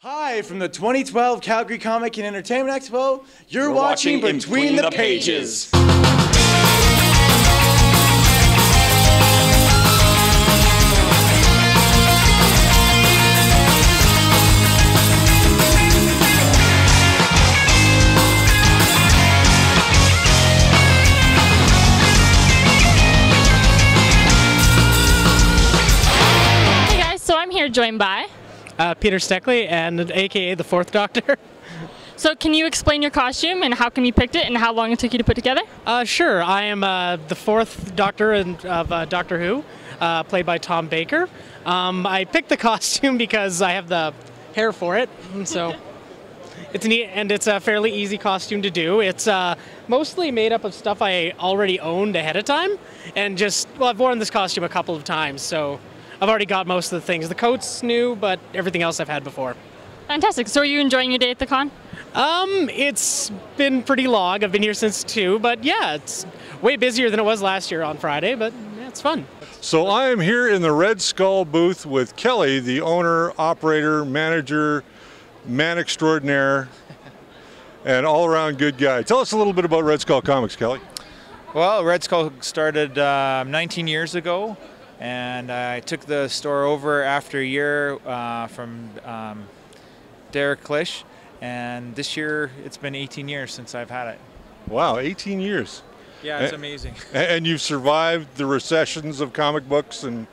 Hi, from the 2012 Calgary Comic and Entertainment Expo, you're watching Between the Pages. Hey guys, so I'm here joined by Peter Steckley, and aka the Fourth Doctor. So can you explain your costume and how come you picked it and how long it took you to put together? Sure, I am the Fourth Doctor of Doctor Who, played by Tom Baker. I picked the costume because I have the hair for it, and so it's neat, and it's a fairly easy costume to do. It's mostly made up of stuff I already owned ahead of time, and I've worn this costume a couple of times, so I've already got most of the things. The coat's new, but everything else I've had before. Fantastic. So are you enjoying your day at the con? It's been pretty long. I've been here since 2, but yeah, it's way busier than it was last year on Friday, but yeah, it's fun. So I am here in the Red Skull booth with Kelly, the owner, operator, manager, man extraordinaire, and all-around good guy. Tell us a little bit about Red Skull Comics, Kelly. Well, Red Skull started 19 years ago, and I took the store over after a year from Derek Klisch, and this year it's been 18 years since I've had it. Wow, 18 years. Yeah, it's amazing. And you've survived the recessions of comic books and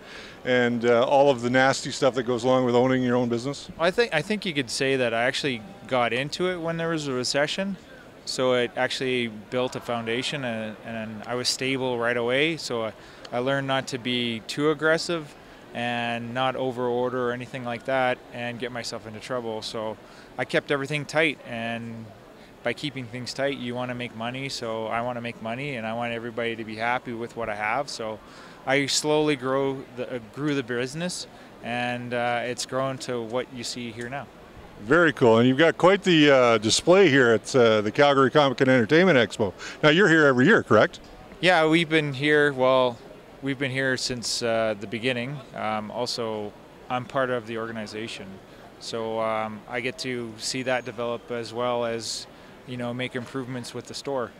all of the nasty stuff that goes along with owning your own business? I think you could say that I actually got into it when there was a recession, so it actually built a foundation, and I was stable right away, so I learned not to be too aggressive and not overorder or anything like that and get myself into trouble. So I kept everything tight, and by keeping things tight, you want to make money. So I want to make money, and I want everybody to be happy with what I have. So I slowly grew the business, and it's grown to what you see here now. Very cool. And you've got quite the display here at the Calgary Comic and Entertainment Expo. Now, you're here every year, correct? Yeah, we've been here since the beginning. Also, I'm part of the organization, so I get to see that develop as well as, make improvements with the store.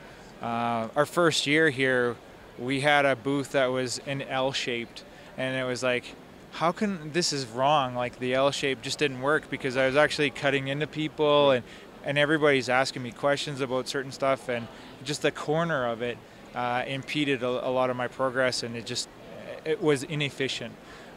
Our first year here, we had a booth that was an L-shaped, and it was like, how can this is wrong? Like, the L shape just didn't work because I was actually cutting into people, and everybody's asking me questions about certain stuff, and just the corner of it impeded a lot of my progress, and it was inefficient.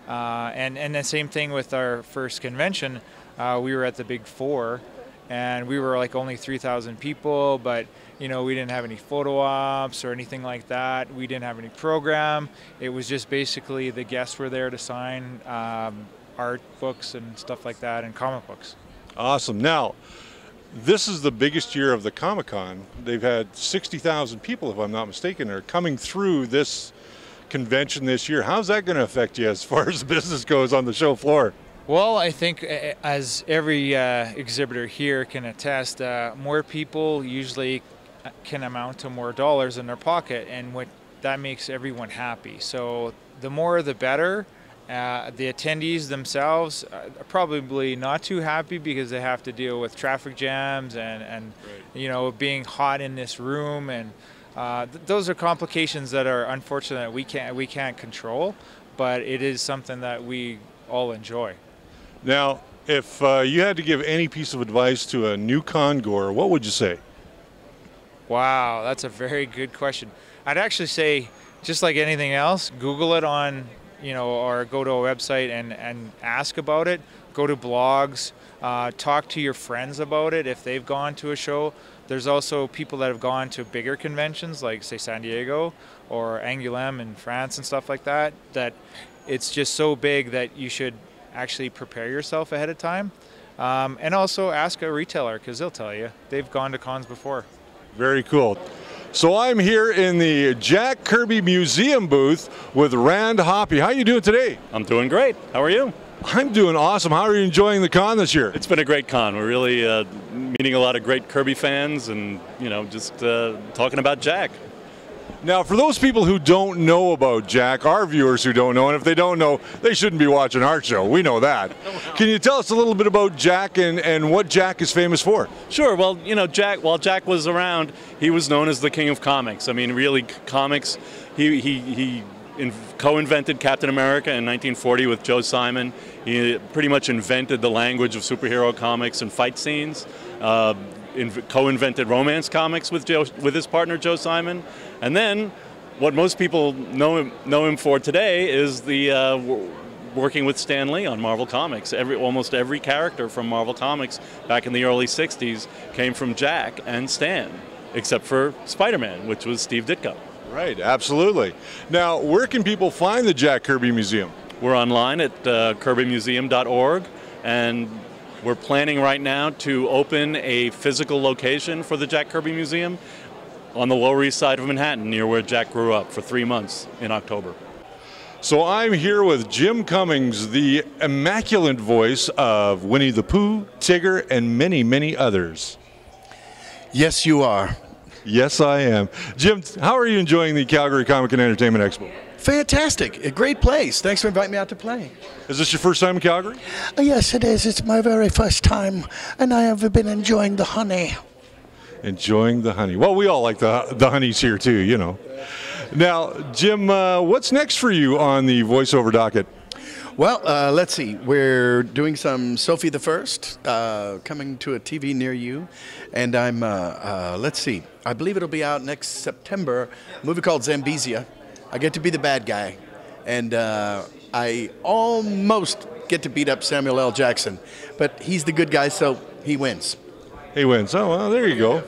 And the same thing with our first convention. We were at the Big Four, and we were like only 3,000 people, but we didn't have any photo ops or anything like that. We didn't have any program. It was just basically the guests were there to sign art books and stuff like that, and comic books. Awesome. Now, this is the biggest year of the Comic-Con. They've had 60,000 people, if I'm not mistaken, are coming through this convention this year. How's that going to affect you as far as business goes on the show floor? Well, I think as every exhibitor here can attest, more people usually can amount to more dollars in their pocket, and that makes everyone happy. So the more the better. The attendees themselves are probably not too happy because they have to deal with traffic jams and right. Being hot in this room, and those are complications that are unfortunate we can't control, but it is something that we all enjoy. Now, if you had to give any piece of advice to a new con-goer, what would you say? Wow, that's a very good question. I'd actually say, just like anything else, Google it on or go to a website and ask about it. Go to blogs, talk to your friends about it if they've gone to a show. There's also people that have gone to bigger conventions like, say, San Diego or Angoulême in France and stuff like that, that it's just so big that you should actually prepare yourself ahead of time. And also ask a retailer, because they'll tell you. They've gone to cons before. Very cool. So I'm here in the Jack Kirby Museum booth with Rand Hoppy. How are you doing today? I'm doing great. How are you? I'm doing awesome. How are you enjoying the con this year? It's been a great con. We're really meeting a lot of great Kirby fans, and just talking about Jack. Now, for those people who don't know about Jack, our viewers who don't know, and if they don't know, they shouldn't be watching our show. We know that. Can you tell us a little bit about Jack and what Jack is famous for? Sure. Well, you know, while Jack was around, he was known as the king of comics. I mean, really, comics. He co-invented Captain America in 1940 with Joe Simon. He pretty much invented the language of superhero comics and fight scenes. Co-invented romance comics with his partner Joe Simon, and then what most people know him for today is the working with Stan Lee on Marvel Comics. Almost every character from Marvel Comics back in the early '60s came from Jack and Stan, except for Spider-Man, which was Steve Ditko. Right, absolutely. Now, where can people find the Jack Kirby Museum? We're online at kirbymuseum.org, and we're planning right now to open a physical location for the Jack Kirby Museum on the Lower East Side of Manhattan, near where Jack grew up, for 3 months in October. So I'm here with Jim Cummings, the immaculate voice of Winnie the Pooh, Tigger, and many, many others. Yes, you are. Yes, I am. Jim, how are you enjoying the Calgary Comic and Entertainment Expo? Fantastic. A great place. Thanks for inviting me out to play. Is this your first time in Calgary? Yes, it is. It's my very first time, and I have been enjoying the honey. Enjoying the honey. Well, we all like the honeys here too, you know. Now, Jim, what's next for you on the voiceover docket? Well, let's see. We're doing some Sophie the First, coming to a TV near you. And I'm, let's see, I believe it'll be out next September, a movie called Zambezia. I get to be the bad guy. And I almost get to beat up Samuel L. Jackson. But he's the good guy, so he wins. He wins. Oh, well, there you go.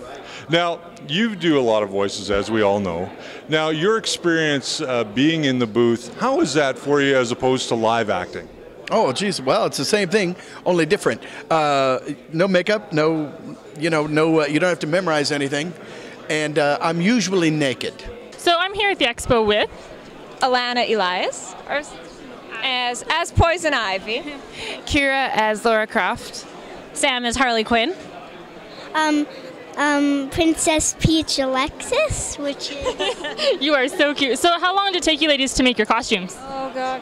Now, you do a lot of voices, as we all know. Now, your experience being in the booth, how is that for you as opposed to live acting? Oh, geez. Well, it's the same thing, only different. No makeup, no, you don't have to memorize anything. And I'm usually naked. So I'm here at the expo with Alana Elias as Poison Ivy. Kira as Laura Croft. Sam as Harley Quinn. Princess Peach Alexis, which is... You are so cute. So how long did it take you ladies to make your costumes? Oh, God.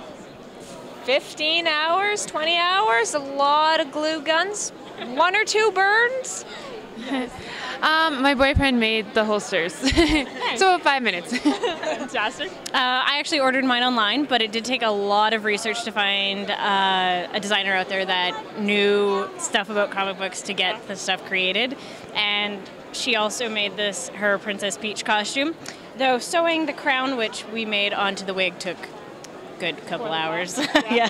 15 hours, 20 hours, a lot of glue guns, 1 or 2 burns. My boyfriend made the holsters, so 5 minutes. Fantastic. I actually ordered mine online, but it did take a lot of research to find a designer out there that knew stuff about comic books to get the stuff created. And she also made her Princess Peach costume, though sewing the crown, which we made onto the wig, took a good couple hours. Yeah.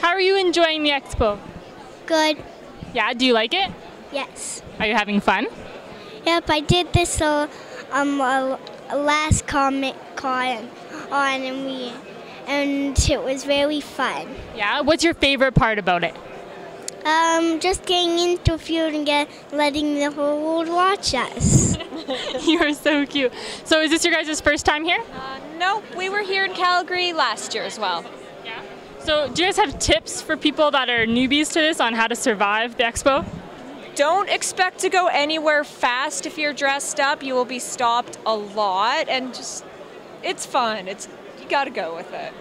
How are you enjoying the expo? good. Yeah, do you like it? Yes. Are you having fun? Yep, I did this last Comic Con and it was very fun. Yeah, what's your favorite part about it? Just getting interviewed and letting the whole world watch us. You are so cute. So is this your guys' first time here? No, we were here in Calgary last year as well. Yeah. So do you guys have tips for people that are newbies to this on how to survive the expo? Don't expect to go anywhere fast if you're dressed up. You will be stopped a lot, and it's fun. You gotta go with it.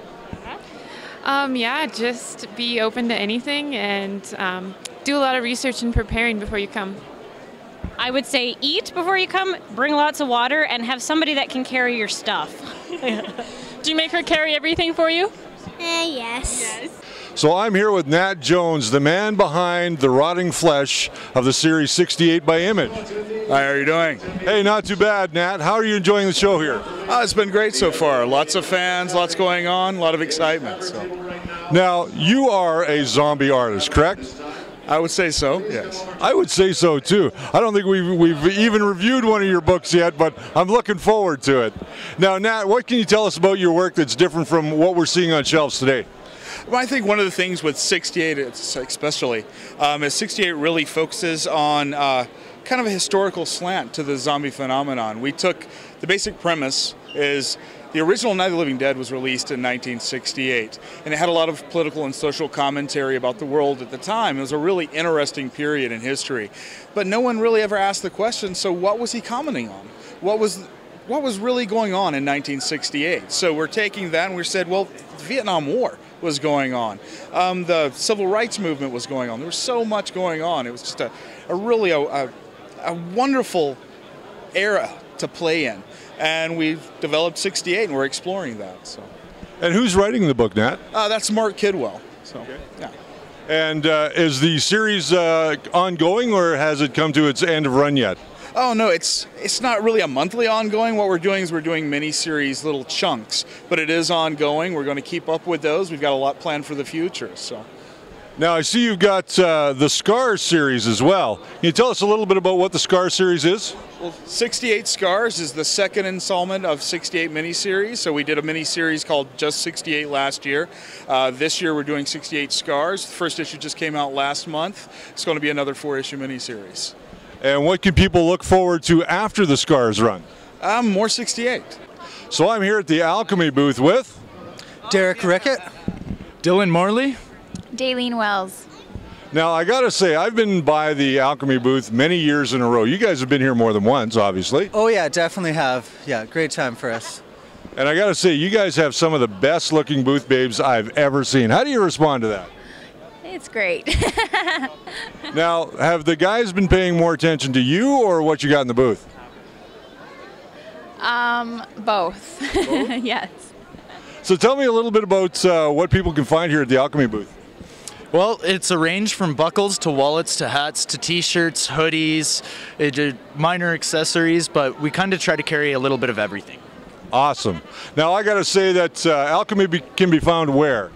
Yeah, just be open to anything and do a lot of research and preparing before you come. I would say eat before you come, bring lots of water, and have somebody that can carry your stuff. Do you make her carry everything for you? Yes. So I'm here with Nat Jones, the man behind the rotting flesh of the series 68 by Image. Hi, how are you doing? Hey, not too bad, Nat. How are you enjoying the show here? It's been great so far. Lots of fans, lots going on, a lot of excitement. So. Now, you are a zombie artist, correct? I would say so, yes. I would say so, too. I don't think we've even reviewed one of your books yet, but I'm looking forward to it. Now, Nat, what can you tell us about your work that's different from what we're seeing on shelves today? Well, I think one of the things with 68, especially, is 68 really focuses on kind of a historical slant to the zombie phenomenon. We took the basic premise is the original Night of the Living Dead was released in 1968, and it had a lot of political and social commentary about the world at the time. It was a really interesting period in history, but no one really ever asked the question, so what was he commenting on? What was what was really going on in 1968. So we're taking that and we said, well, the Vietnam War was going on. The civil rights movement was going on. There was so much going on. It was just a really wonderful era to play in. And we've developed 68 and we're exploring that. So. And who's writing the book, Nat? That's Mark Kidwell. So, okay. Yeah. And is the series ongoing, or has it come to its end of run yet? Oh no, it's not really a monthly ongoing. What we're doing is we're doing mini-series, little chunks, but it is ongoing. We're going to keep up with those. We've got a lot planned for the future. So. Now I see you've got the Scars series as well. Can you tell us a little bit about what the Scars series is? Well, 68 Scars is the second installment of 68 miniseries. So we did a miniseries called Just 68 last year. This year we're doing 68 Scars. The first issue just came out last month. It's going to be another 4-issue miniseries. And what can people look forward to after the Scars run? More 68. So I'm here at the Alchemy booth with Derek Rickett, Dylan Morley, Daylene Wells. Now, I got to say, I've been by the Alchemy booth many years in a row. You guys have been here more than once, obviously. Oh, yeah, definitely have. Yeah, great time for us. And I got to say, you guys have some of the best-looking booth babes I've ever seen. How do you respond to that? It's great. Now, have the guys been paying more attention to you or what you got in the booth? Both. Yes. So tell me a little bit about what people can find here at the Alchemy booth. Well, it's a range from buckles to wallets to hats to t-shirts, hoodies, minor accessories, but we kind of try to carry a little bit of everything. Awesome. Now, I got to say that Alchemy can be found where?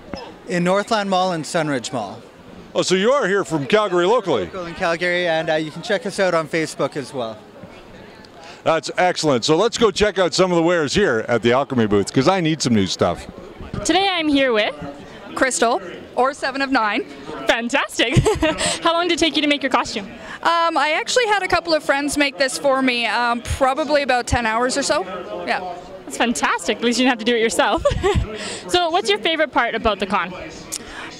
In Northland Mall and Sunridge Mall. Oh, so you are here from Calgary locally? Local in Calgary, and you can check us out on Facebook as well. That's excellent. So let's go check out some of the wares here at the Alchemy booth, because I need some new stuff. Today I'm here with Crystal, or 7 of 9. Fantastic. How long did it take you to make your costume? I actually had a couple of friends make this for me, probably about 10 hours or so. Yeah. That's fantastic. At least you didn't have to do it yourself. So what's your favorite part about the con?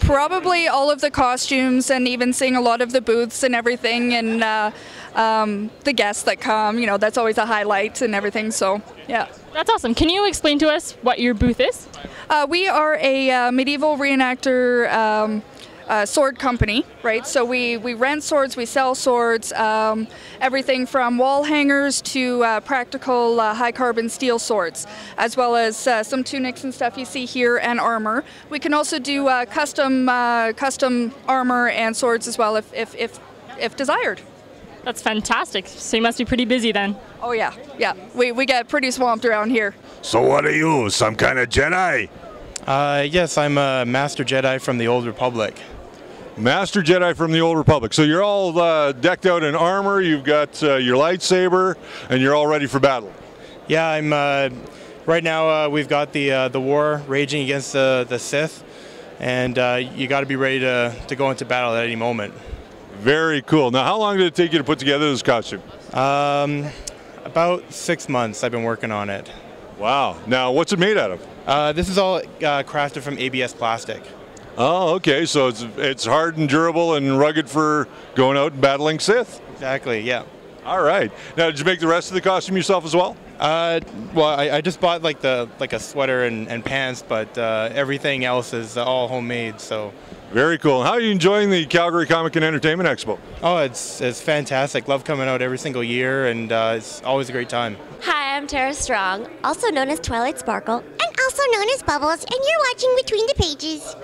Probably all of the costumes and even seeing a lot of the booths and everything, and the guests that come, you know, that's always a highlight and everything, so yeah. That's awesome. Can you explain to us what your booth is? We are a medieval reenactor sword company, right? So we rent swords, we sell swords, everything from wall hangers to practical high carbon steel swords, as well as some tunics and stuff you see here, and armor. We can also do custom armor and swords as well if desired. That's fantastic. So you must be pretty busy then. Oh yeah, yeah. We get pretty swamped around here. So what are you, some kind of Jedi? Yes, I'm a Master Jedi from the Old Republic. Master Jedi from the Old Republic. So you're all decked out in armor, you've got your lightsaber, and you're all ready for battle. Yeah, I'm. Right now, we've got the war raging against the Sith, and you got to be ready to go into battle at any moment. Very cool. Now, how long did it take you to put together this costume? About 6 months. I've been working on it. Wow. Now, what's it made out of? This is all crafted from ABS plastic. Oh, okay. So it's hard and durable and rugged for going out and battling Sith. Exactly. Yeah. All right. Now, did you make the rest of the costume yourself as well? Well, I just bought like a sweater and pants, but everything else is all homemade. So. Very cool. How are you enjoying the Calgary Comic and Entertainment Expo? Oh, it's fantastic. Love coming out every single year, and it's always a great time. Hi, I'm Tara Strong, also known as Twilight Sparkle, and also known as Bubbles, and you're watching Between the Pages.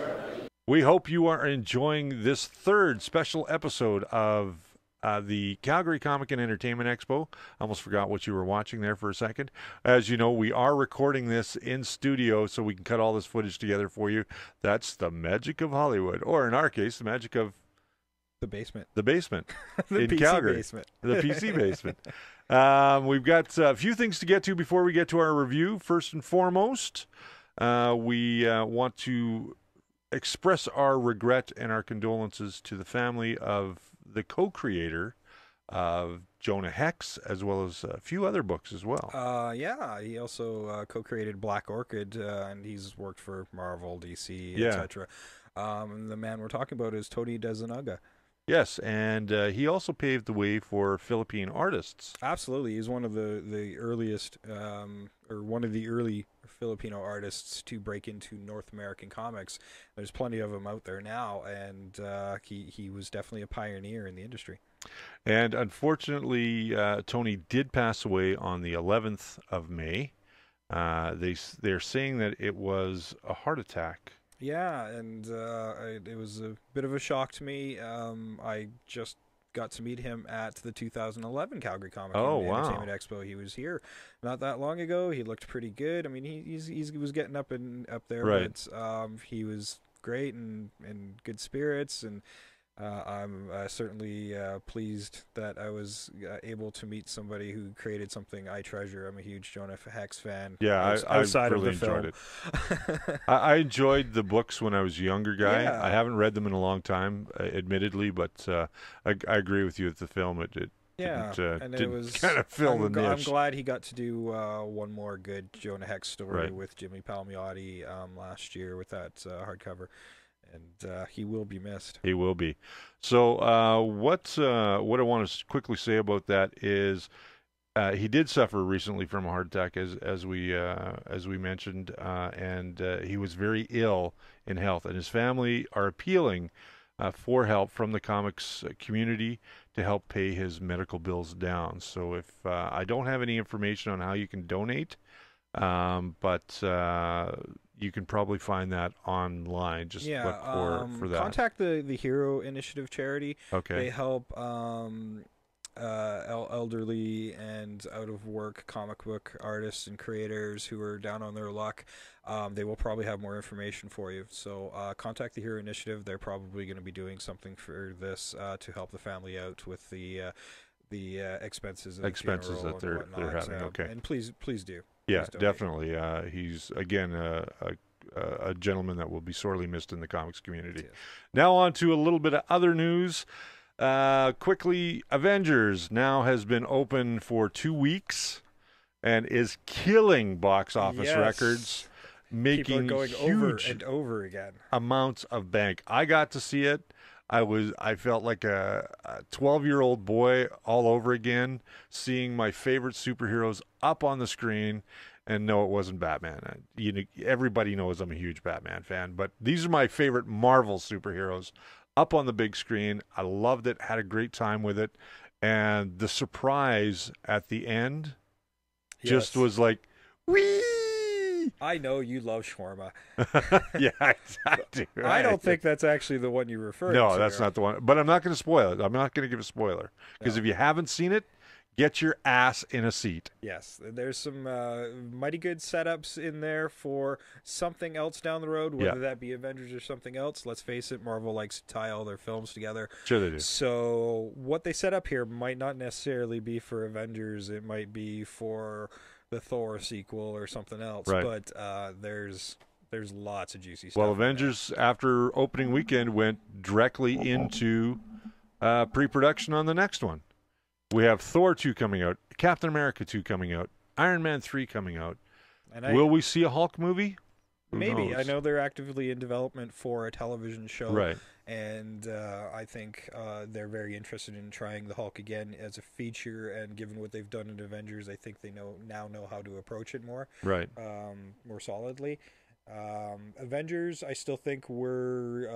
We hope you are enjoying this third special episode of the Calgary Comic and Entertainment Expo. I almost forgot what you were watching there for a second. As you know, we are recording this in studio so we can cut all this footage together for you. That's the magic of Hollywood, or in our case, the magic of the basement. The basement the in PC Calgary. Basement. The PC basement. We've got a few things to get to before we get to our review. First and foremost, we want to express our regret and our condolences to the family of the co-creator of Jonah Hex, as well as a few other books as well. Yeah, he also co-created Black Orchid, and he's worked for Marvel, DC, Yeah. etc. The man we're talking about is Tony DeZuniga. Yes, and he also paved the way for Philippine artists. Absolutely, he's one of the earliest, or one of the early Filipino artists to break into North American comics. There's plenty of them out there now, and he was definitely a pioneer in the industry. And unfortunately, Tony did pass away on the 11th of May. They're saying that it was a heart attack. Yeah, and it was a bit of a shock to me. I just got to meet him at the 2011 Calgary Comic Entertainment Expo. He was here not that long ago. He looked pretty good. I mean, he was getting up there, right. But he was great and in good spirits, and I'm certainly pleased that I was able to meet somebody who created something I treasure. I'm a huge Jonah Hex fan. Yeah, outside I really of the film. enjoyed it. I enjoyed the books when I was a younger guy. Yeah. I haven't read them in a long time, admittedly, but I agree with you that the film it and it was kind of fill the niche. I'm glad he got to do one more good Jonah Hex story with Jimmy Palmiotti last year with that hardcover. And he will be missed. He will be. So what I want to quickly say about that is he did suffer recently from a heart attack, as we mentioned, and he was very ill in health. And his family are appealing for help from the comics community to help pay his medical bills down. So if I don't have any information on how you can donate, but you can probably find that online. Just look for that. Contact the Hero Initiative charity. Okay. They help elderly and out of work comic book artists and creators who are down on their luck. They will probably have more information for you. So contact the Hero Initiative. They're probably going to be doing something for this to help the family out with the expenses of that they're having. Okay. And please do. Yeah, definitely. He's, again, a gentleman that will be sorely missed in the comics community. Now on to a little bit of other news. Quickly, Avengers now has been open for 2 weeks and is killing box office records, making going huge over and over again amounts of bank. I got to see it. I felt like a 12-year-old boy all over again, seeing my favorite superheroes up on the screen. And no, it wasn't Batman. Everybody knows I'm a huge Batman fan, but these are my favorite Marvel superheroes up on the big screen. I loved it, had a great time with it, and the surprise at the end just was like, whee! I know you love shawarma. Yeah, I do. I don't think that's actually the one you refer to. No, that's not the one. But I'm not going to spoil it. I'm not going to give a spoiler. Because if you haven't seen it, get your ass in a seat. Yes, there's some mighty good setups in there for something else down the road, whether that be Avengers or something else. Let's face it, Marvel likes to tie all their films together. Sure they do. So what they set up here might not necessarily be for Avengers. It might be for the Thor sequel or something else. Right. But there's lots of juicy stuff. Well, Avengers, after opening weekend, went directly into pre-production on the next one. We have Thor 2 coming out, Captain America 2 coming out, Iron Man 3 coming out. And will we see a Hulk movie? Maybe. I know they're actively in development for a television show. Right. And I think they're very interested in trying the Hulk again as a feature. And given what they've done in Avengers, I think they now know how to approach it more. Right. More solidly. Avengers, I still think we're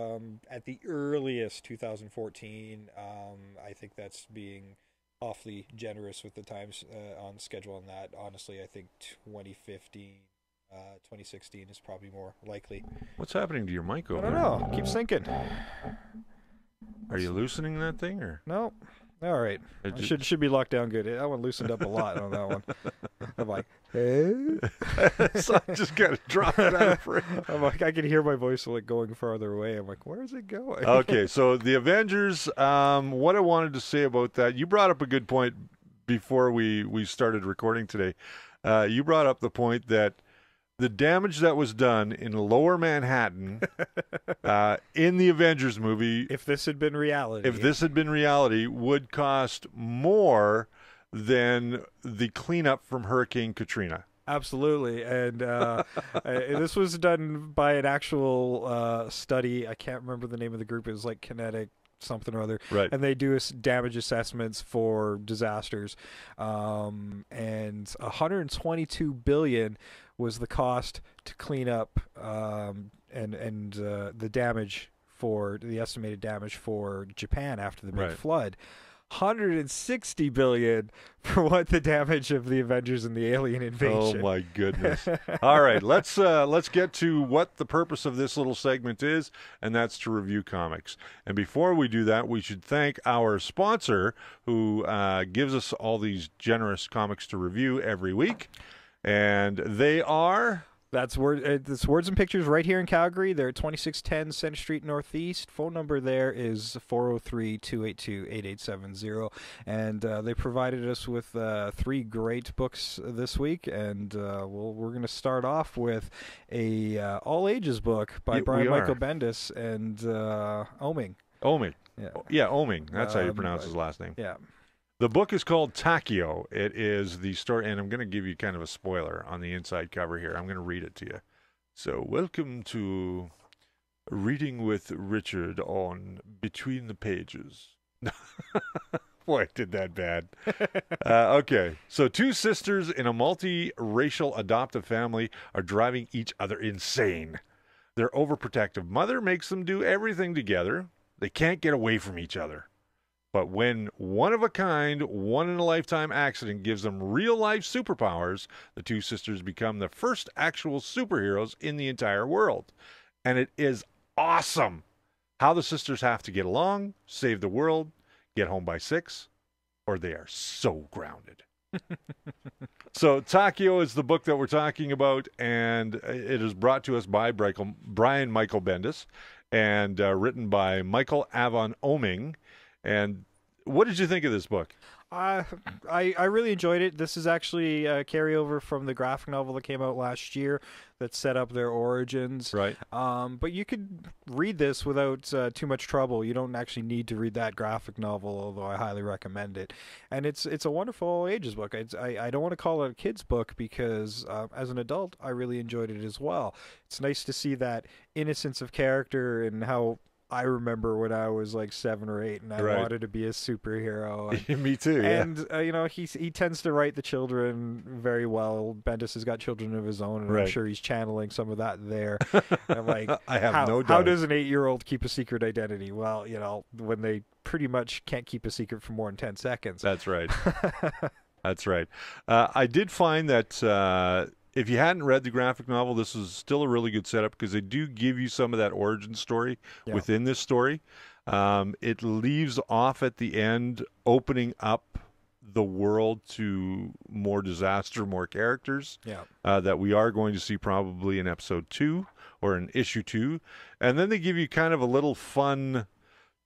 at the earliest 2014. I think that's being awfully generous with the times on schedule on that. Honestly, I think 2015, 2016 is probably more likely. What's happening to your mic over there? I don't know. Keeps sinking. Are you loosening that thing or? No. All right. It should be locked down good. That one loosened up a lot on that one. I'm like, hey. So I just got to drop it out of frame. I'm like, I can hear my voice like going farther away. I'm like, where is it going? Okay, so the Avengers, what I wanted to say about that, you brought up a good point before we started recording today. You brought up the point that the damage that was done in Lower Manhattan in the Avengers movie, if this had been reality, would cost more than the cleanup from Hurricane Katrina. Absolutely, and this was done by an actual study. I can't remember the name of the group. It was like Kinetic something or other, Right. and they do damage assessments for disasters, and 122 billion was the cost to clean up and the damage for the estimated damage for Japan after the big flood. 160 billion for what the damage of the Avengers and the alien invasion. Oh my goodness. All right, let's get to what the purpose of this little segment is, and that's to review comics. And before we do that, we should thank our sponsor who gives us all these generous comics to review every week. And they are... It's Words and Pictures right here in Calgary. They're at 2610 Center Street Northeast. Phone number there is 403-282-8870. And they provided us with 3 great books this week. And we're going to start off with a all-ages book by Brian Michael Bendis and Oeming. Oeming. Yeah, Oeming. That's how you pronounce his last name. Yeah. The book is called Takio. It is the story, and I'm going to give you kind of a spoiler on the inside cover here. I'm going to read it to you. So, welcome to Reading with Richard on Between the Pages. Boy, I did that bad. Okay, so 2 sisters in a multi-racial adoptive family are driving each other insane. Their overprotective mother makes them do everything together. They can't get away from each other. But when one-of-a-kind, one-in-a-lifetime accident gives them real-life superpowers, the 2 sisters become the first actual superheroes in the entire world. And it is awesome how the sisters have to get along, save the world, get home by 6, or they are so grounded. So Takio is the book that we're talking about, and it is brought to us by Brian Michael Bendis and written by Michael Avon Oeming. And what did you think of this book? I really enjoyed it. This is actually a carryover from the graphic novel that came out last year that set up their origins. Right. But you could read this without too much trouble. You don't actually need to read that graphic novel, although I highly recommend it. And it's a wonderful all ages book. I don't want to call it a kid's book because as an adult, I really enjoyed it as well. It's nice to see that innocence of character and how I remember when I was like 7 or 8 and I wanted to be a superhero. And, me too, yeah. And, he tends to write the children very well. Bendis has got children of his own, and I'm sure he's channeling some of that there. And like, I have no doubt. How does an 8-year-old keep a secret identity? Well, when they pretty much can't keep a secret for more than 10 seconds. That's right. That's right. I did find that... if you hadn't read the graphic novel, this is still a really good setup because they do give you some of that origin story within this story. It leaves off at the end, opening up the world to more disaster, more characters that we are going to see probably in episode 2 or in issue 2. And then they give you kind of a little fun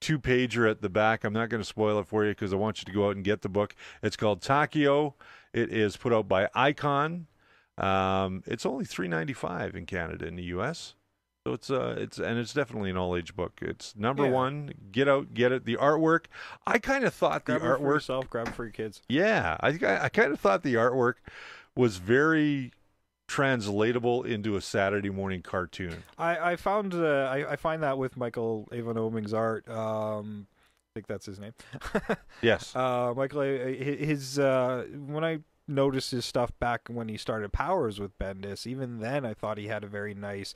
2-pager at the back. I'm not going to spoil it for you because I want you to go out and get the book. It's called Takio. It is put out by Icon. It's only $3.95 in Canada and the U.S. So it's definitely an all-age book. It's number one. Get out, get it. The artwork, I kind of thought grab the artwork it for yourself, grab it for your kids. Yeah, I kind of thought the artwork was very translatable into a Saturday morning cartoon. I find that with Michael Avon Oeming's art. I think that's his name. Yes. Michael, when I noticed his stuff back when he started Powers with Bendis, even then I thought he had a very nice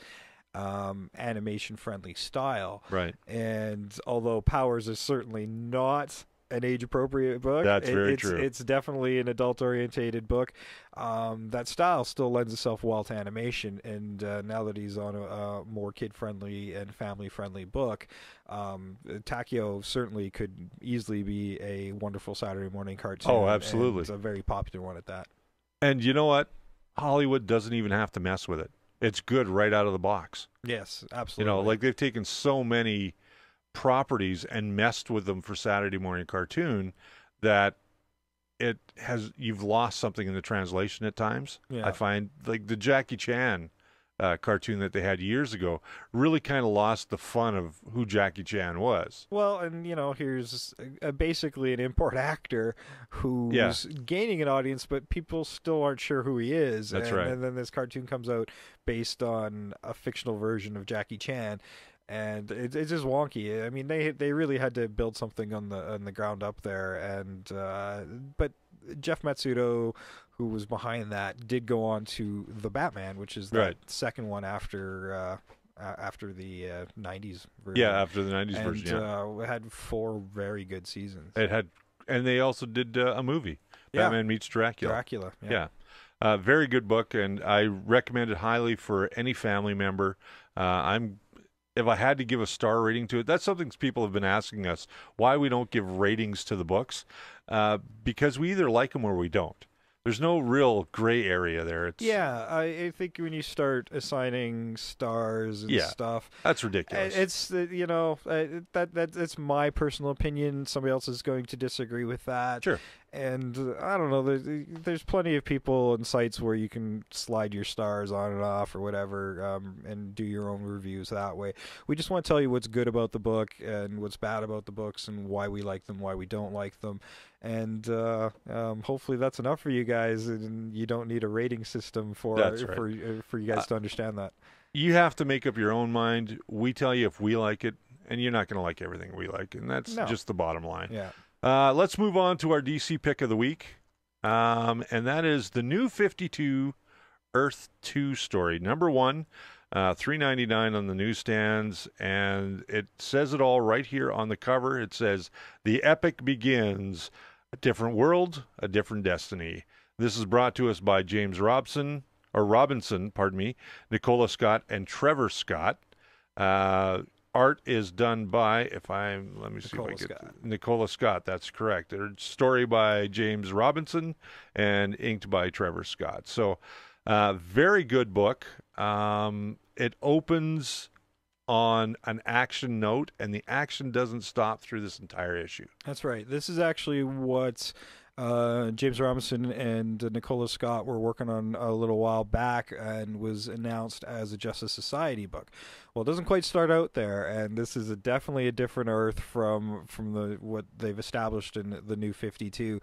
animation-friendly style. Right. And although Powers is certainly not an age-appropriate book, that's very true. It's definitely an adult-orientated book. That style still lends itself well to animation, and now that he's on a more kid-friendly and family-friendly book, Takio certainly could easily be a wonderful Saturday morning cartoon. Oh, absolutely. It's a very popular one at that. And you know what? Hollywood doesn't even have to mess with it. It's good right out of the box. Yes, absolutely. Like they've taken so many properties and messed with them for Saturday morning cartoon that you've lost something in the translation at times. Yeah. I find like the Jackie Chan cartoon that they had years ago really kind of lost the fun of who Jackie Chan was. Well, and here's basically an import actor who's gaining an audience, but people still aren't sure who he is. That's right. And then this cartoon comes out based on a fictional version of Jackie Chan. and it's just wonky. I mean, they really had to build something on the ground up there, and but Jeff Matsudo, who was behind that, did go on to The Batman, which is the second one after the 90s version. Yeah, after the 90s version, yeah. It had 4 very good seasons. It had, and they also did a movie, Batman Meets Dracula. Dracula, yeah. Very good book, and I recommend it highly for any family member. If I had to give a star rating to it, that's something people have been asking us, why we don't give ratings to the books, because we either like them or we don't. There's no real gray area there. I think when you start assigning stars and stuff, that's ridiculous. It's that's my personal opinion. Somebody else is going to disagree with that. Sure. And I don't know. There's plenty of people and sites where you can slide your stars on and off or whatever, and do your own reviews that way. We just want to tell you what's good about the book and what's bad about the books and why we like them, why we don't like them. And hopefully that's enough for you guys, and you don't need a rating system for you guys to understand that. You have to make up your own mind. We tell you if we like it, and you're not going to like everything we like, and that's just the bottom line. Yeah. Let's move on to our DC pick of the week, and that is the New 52 Earth 2 story, number 1, $3.99 on the newsstands, and it says it all right here on the cover. It says, "The epic begins, a different world, a different destiny." This is brought to us by James Robinson, Nicola Scott, and Trevor Scott. Art is done by, Nicola Scott, that's correct. Story by James Robinson and inked by Trevor Scott. So, very good book. It opens on an action note, and the action doesn't stop through this entire issue. That's right. This is actually what James Robinson and Nicola Scott were working on a little while back, and was announced as a Justice Society book. Well, it doesn't quite start out there, and this is definitely a different Earth from what they've established in the New 52.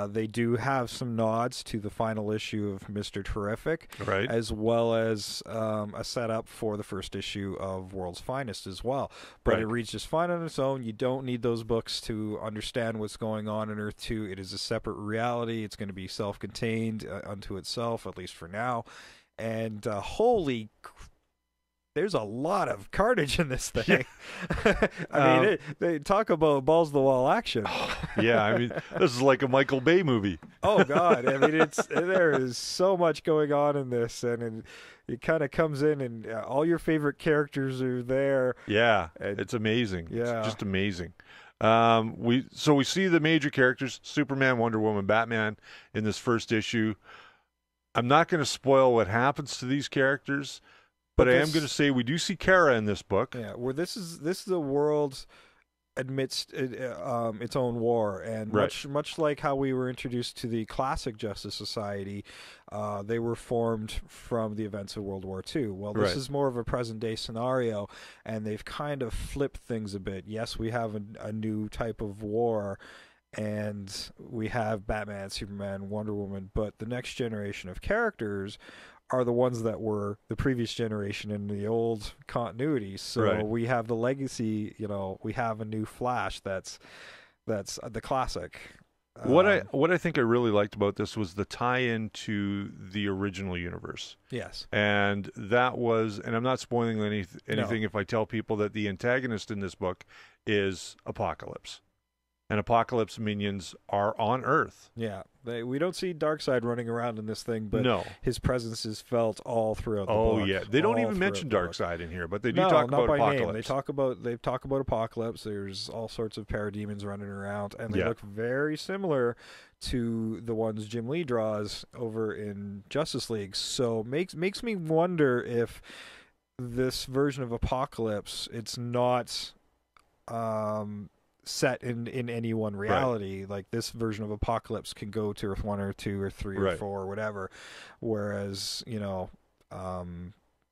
They do have some nods to the final issue of Mr. Terrific, right, as well as a setup for the first issue of World's Finest as well. But it reads just fine on its own. You don't need those books to understand what's going on in Earth 2. It is a separate reality. It's going to be self-contained unto itself, at least for now. And there's a lot of carnage in this thing. I mean, they talk about balls-to-the-wall action. Yeah, I mean, this is like a Michael Bay movie. Oh, God. I mean, there is so much going on in this, and it kind of comes in, and all your favorite characters are there. Yeah, it's amazing. Yeah. It's just amazing. We see the major characters, Superman, Wonder Woman, Batman, in this first issue. I'm not going to spoil what happens to these characters, but I am going to say we do see Kara in this book. Yeah, where this is a world amidst its own war, and much like how we were introduced to the classic Justice Society, they were formed from the events of World War II. Well, this is more of a present-day scenario, and they've kind of flipped things a bit. Yes, we have a new type of war, and we have Batman, Superman, Wonder Woman, but the next generation of characters are the ones that were the previous generation in the old continuity. So we have the legacy, we have a new Flash that's the classic. What I think I really liked about this was the tie-in to the original universe. Yes. And that was, and I'm not spoiling anything if I tell people that the antagonist in this book is Apocalypse. And Apocalypse minions are on Earth. Yeah. We don't see Darkseid running around in this thing, but his presence is felt all throughout the book. Oh, yeah. They don't even mention Darkseid in here, but they do talk about Apocalypse. Name. They talk about Apocalypse. There's all sorts of parademons running around, and they look very similar to the ones Jim Lee draws over in Justice League. So makes me wonder if this version of Apocalypse, it's not set in any one reality. Like this version of Apocalypse can go to Earth 1 or 2 or 3 or 4 or whatever, whereas in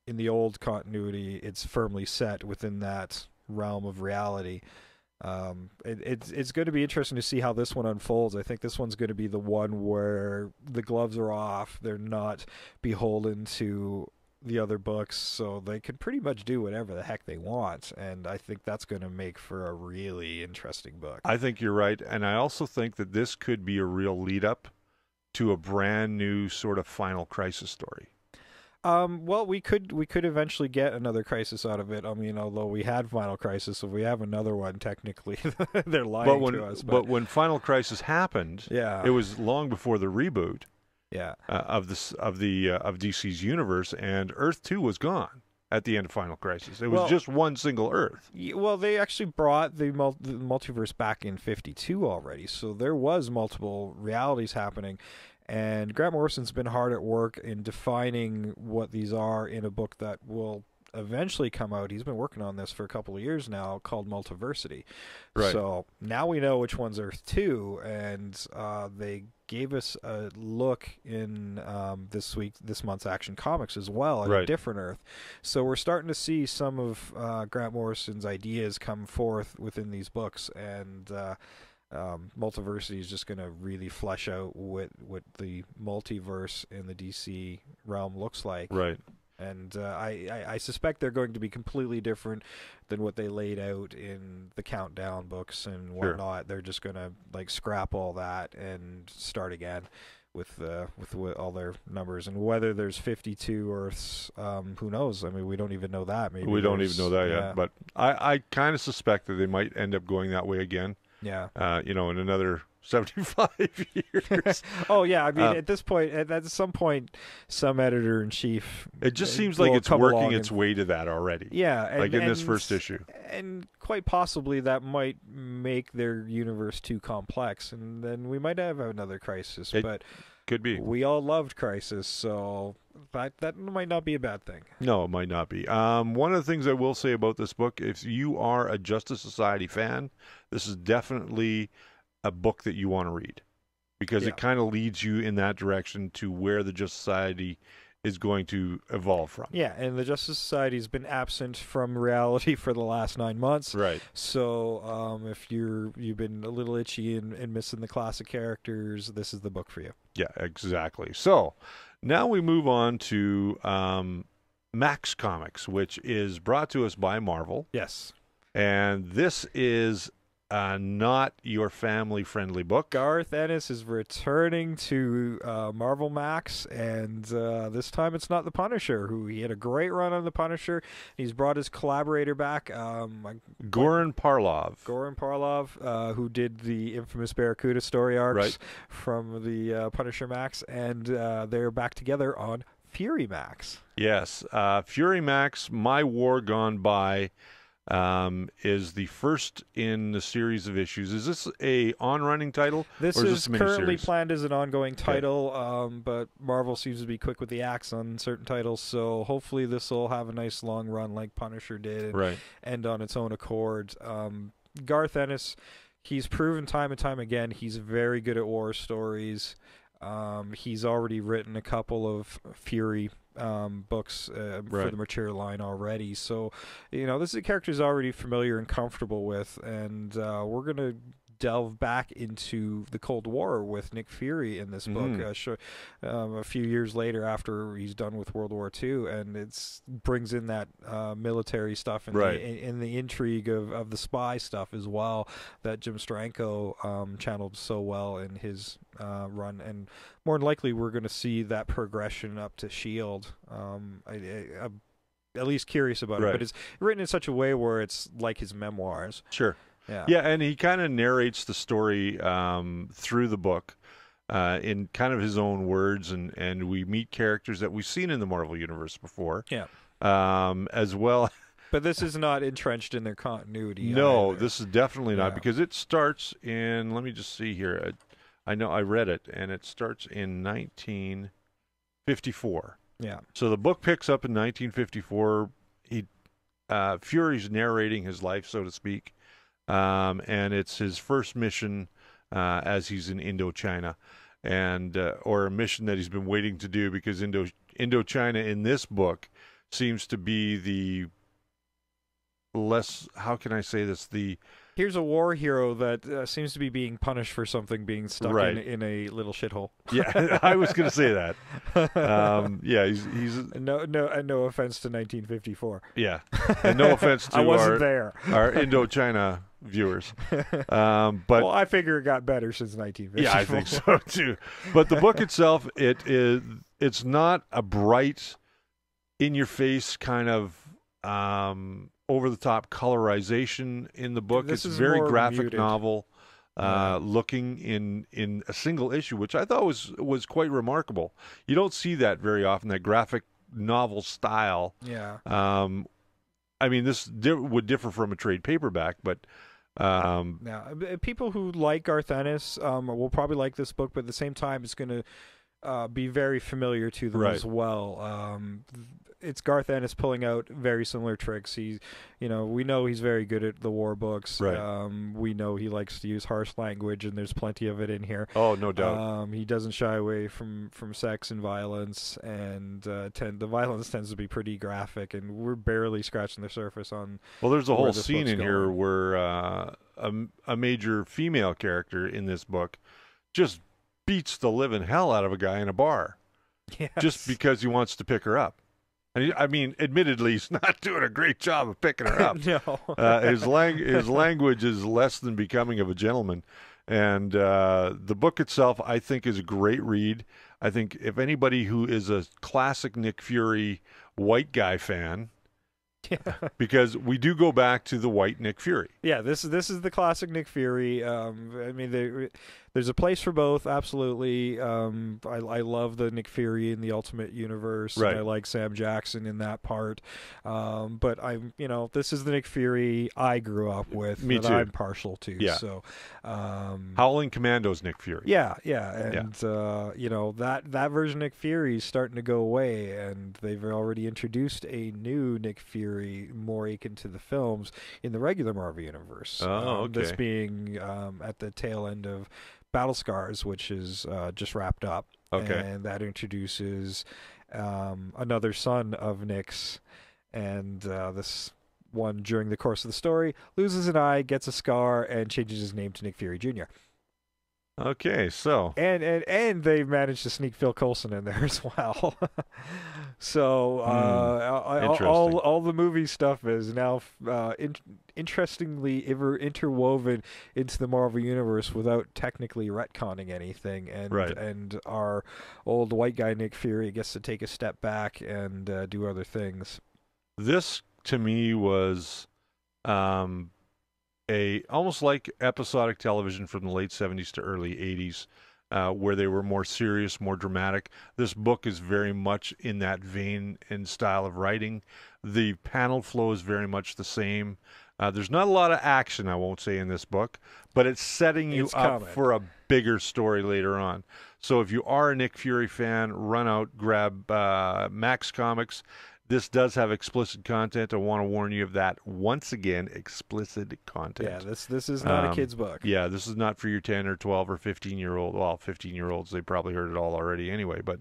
the old continuity it's firmly set within that realm of reality. It's going to be interesting to see how this one unfolds. I think this one's going to be the one where the gloves are off. They're not beholden to the other books, so they can pretty much do whatever the heck they want, and I think that's going to make for a really interesting book. I think you're right, and I also think that this could be a real lead-up to a brand new sort of Final Crisis story. Well, we could eventually get another Crisis out of it. I mean, although we had Final Crisis, if we have another one, technically they're lying to us. But when Final Crisis happened, yeah, it was long before the reboot. Yeah, of DC's universe, and Earth 2 was gone at the end of Final Crisis. It was just one single Earth. Well, they actually brought the multiverse back in 52 already, so there was multiple realities happening. And Grant Morrison's been hard at work in defining what these are in a book that will eventually come out. He's been working on this for a couple of years now, called Multiversity. Right. So now we know which one's Earth 2, and they gave us a look in this month's Action Comics as well at a different Earth. So we're starting to see some of Grant Morrison's ideas come forth within these books, and Multiversity is just going to really flesh out what the multiverse in the DC realm looks like. Right. And I suspect they're going to be completely different than what they laid out in the Countdown books and whatnot. Sure. They're just going to like scrap all that and start again with all their numbers. And whether there's 52 Earths, who knows? I mean, we don't even know that. Maybe we don't even know that yet. But I kind of suspect that they might end up going that way again. Yeah. In another 75 years. Oh yeah, I mean, at this point, at some point, some editor-in-chief. It just seems like it's working its way to that already. Yeah, like in this first issue. And quite possibly that might make their universe too complex, and then we might have another Crisis. But could be. We all loved Crisis, so that might not be a bad thing. No, it might not be. One of the things I will say about this book, if you are a Justice Society fan, this is definitely a book that you want to read, because it kind of leads you in that direction to where the Justice Society is going to evolve from. Yeah, and the Justice Society has been absent from reality for the last 9 months. Right. So if you've been a little itchy and missing the classic characters, this is the book for you. Yeah, exactly. So now we move on to Max Comics, which is brought to us by Marvel. Yes. And this is not your family-friendly book. Garth Ennis is returning to Marvel Max, and this time it's not the Punisher, who he had a great run on the Punisher. He's brought his collaborator back, Goran Parlov, who did the infamous Barracuda story arcs from the Punisher Max, and they're back together on Fury Max. Yes, Fury Max, My War Gone By, is the first in the series of issues. Is this a on-running title? This or is currently planned as an ongoing title, but Marvel seems to be quick with the axe on certain titles, so hopefully this will have a nice long run like Punisher did and end on its own accord. Garth Ennis, he's proven time and time again he's very good at war stories. He's already written a couple of Fury books for the mature line already, so this is a character he's already familiar and comfortable with, and we're gonna delve back into the Cold War with Nick Fury in this book a few years later after he's done with World War II, and it brings in that military stuff and the intrigue of the spy stuff as well that Jim Steranko channeled so well in his run, and more than likely we're going to see that progression up to S.H.I.E.L.D. I'm at least curious about it, but it's written in such a way where it's like his memoirs. Sure. Yeah, and he kind of narrates the story through the book in kind of his own words, and we meet characters that we've seen in the Marvel Universe before. Yeah. As well. But this is not entrenched in their continuity. No, either. This is definitely not, because it starts in, let me just see here. I know I read it, and it starts in 1954. Yeah. So the book picks up in 1954. Fury's narrating his life, so to speak. And it's his first mission as he's in Indochina, and or a mission that he's been waiting to do, because Indochina in this book seems to be the less. How can I say this? Here's a war hero that seems to be being punished for something being stuck Right. in a little shithole. Yeah, I was going to say that. Yeah, he's no offense to 1954. Yeah, and no offense to I wasn't there. our Indochina viewers. But well, I figure it got better since 1954. yeah, I think so too. But the book itself, it's not a bright, in-your-face kind of over-the-top colorization in the book. This It's is very more graphic muted. novel looking in a single issue, which I thought was quite remarkable. You don't see that very often, that graphic novel style. Yeah. I mean, this would differ from a trade paperback, but Now, people who like Garth Ennis will probably like this book, but at the same time, it's going to be very familiar to them Right. as well. It's Garth Ennis pulling out very similar tricks. We know he's very good at the war books. Right. We know he likes to use harsh language, and there's plenty of it in here. Oh, no doubt. He doesn't shy away from sex and violence, and the violence tends to be pretty graphic, and we're barely scratching the surface on. Well, there's a where whole this scene book's in going. here where a major female character in this book just beats the living hell out of a guy in a bar, just because he wants to pick her up. And I mean, admittedly, he's not doing a great job of picking her up. No. His language is less than becoming of a gentleman. And the book itself, I think, is a great read. I think if anybody who is a classic Nick Fury white guy fan, because we do go back to the white Nick Fury. Yeah, this is the classic Nick Fury. I mean, there's a place for both. Absolutely. I love the Nick Fury in the Ultimate Universe. Right. And I like Sam Jackson in that part. But this is the Nick Fury I grew up with. Me that too. I'm partial to. Yeah. So, Howling Commando's Nick Fury. yeah, and that version of Nick Fury is starting to go away, and they've already introduced a new Nick Fury more akin to the films in the regular Marvel universe. Oh, This okay. being at the tail end of Battle Scars, which is just wrapped up. Okay. And that introduces another son of Nick's, and this one during the course of the story loses an eye, gets a scar, and changes his name to Nick Fury Jr. Okay, so And they've managed to sneak Phil Coulson in there as well. So all the movie stuff is now interestingly interwoven into the Marvel universe without technically retconning anything. And Right. and our old white guy Nick Fury gets to take a step back and do other things. This to me was almost like episodic television from the late 70s to early 80s, where they were more serious, more dramatic. This book is very much in that vein and style of writing. The panel flow is very much the same. There's not a lot of action, I won't say, in this book, but it's setting you It's up coming. for a bigger story later on. So if you are a Nick Fury fan, run out, grab Max Comics. This does have explicit content. I want to warn you of that. Once again, explicit content. Yeah, this is not a kid's book. Yeah, this is not for your 10 or 12 or 15-year-old. Well, 15-year-olds, they probably heard it all already anyway. But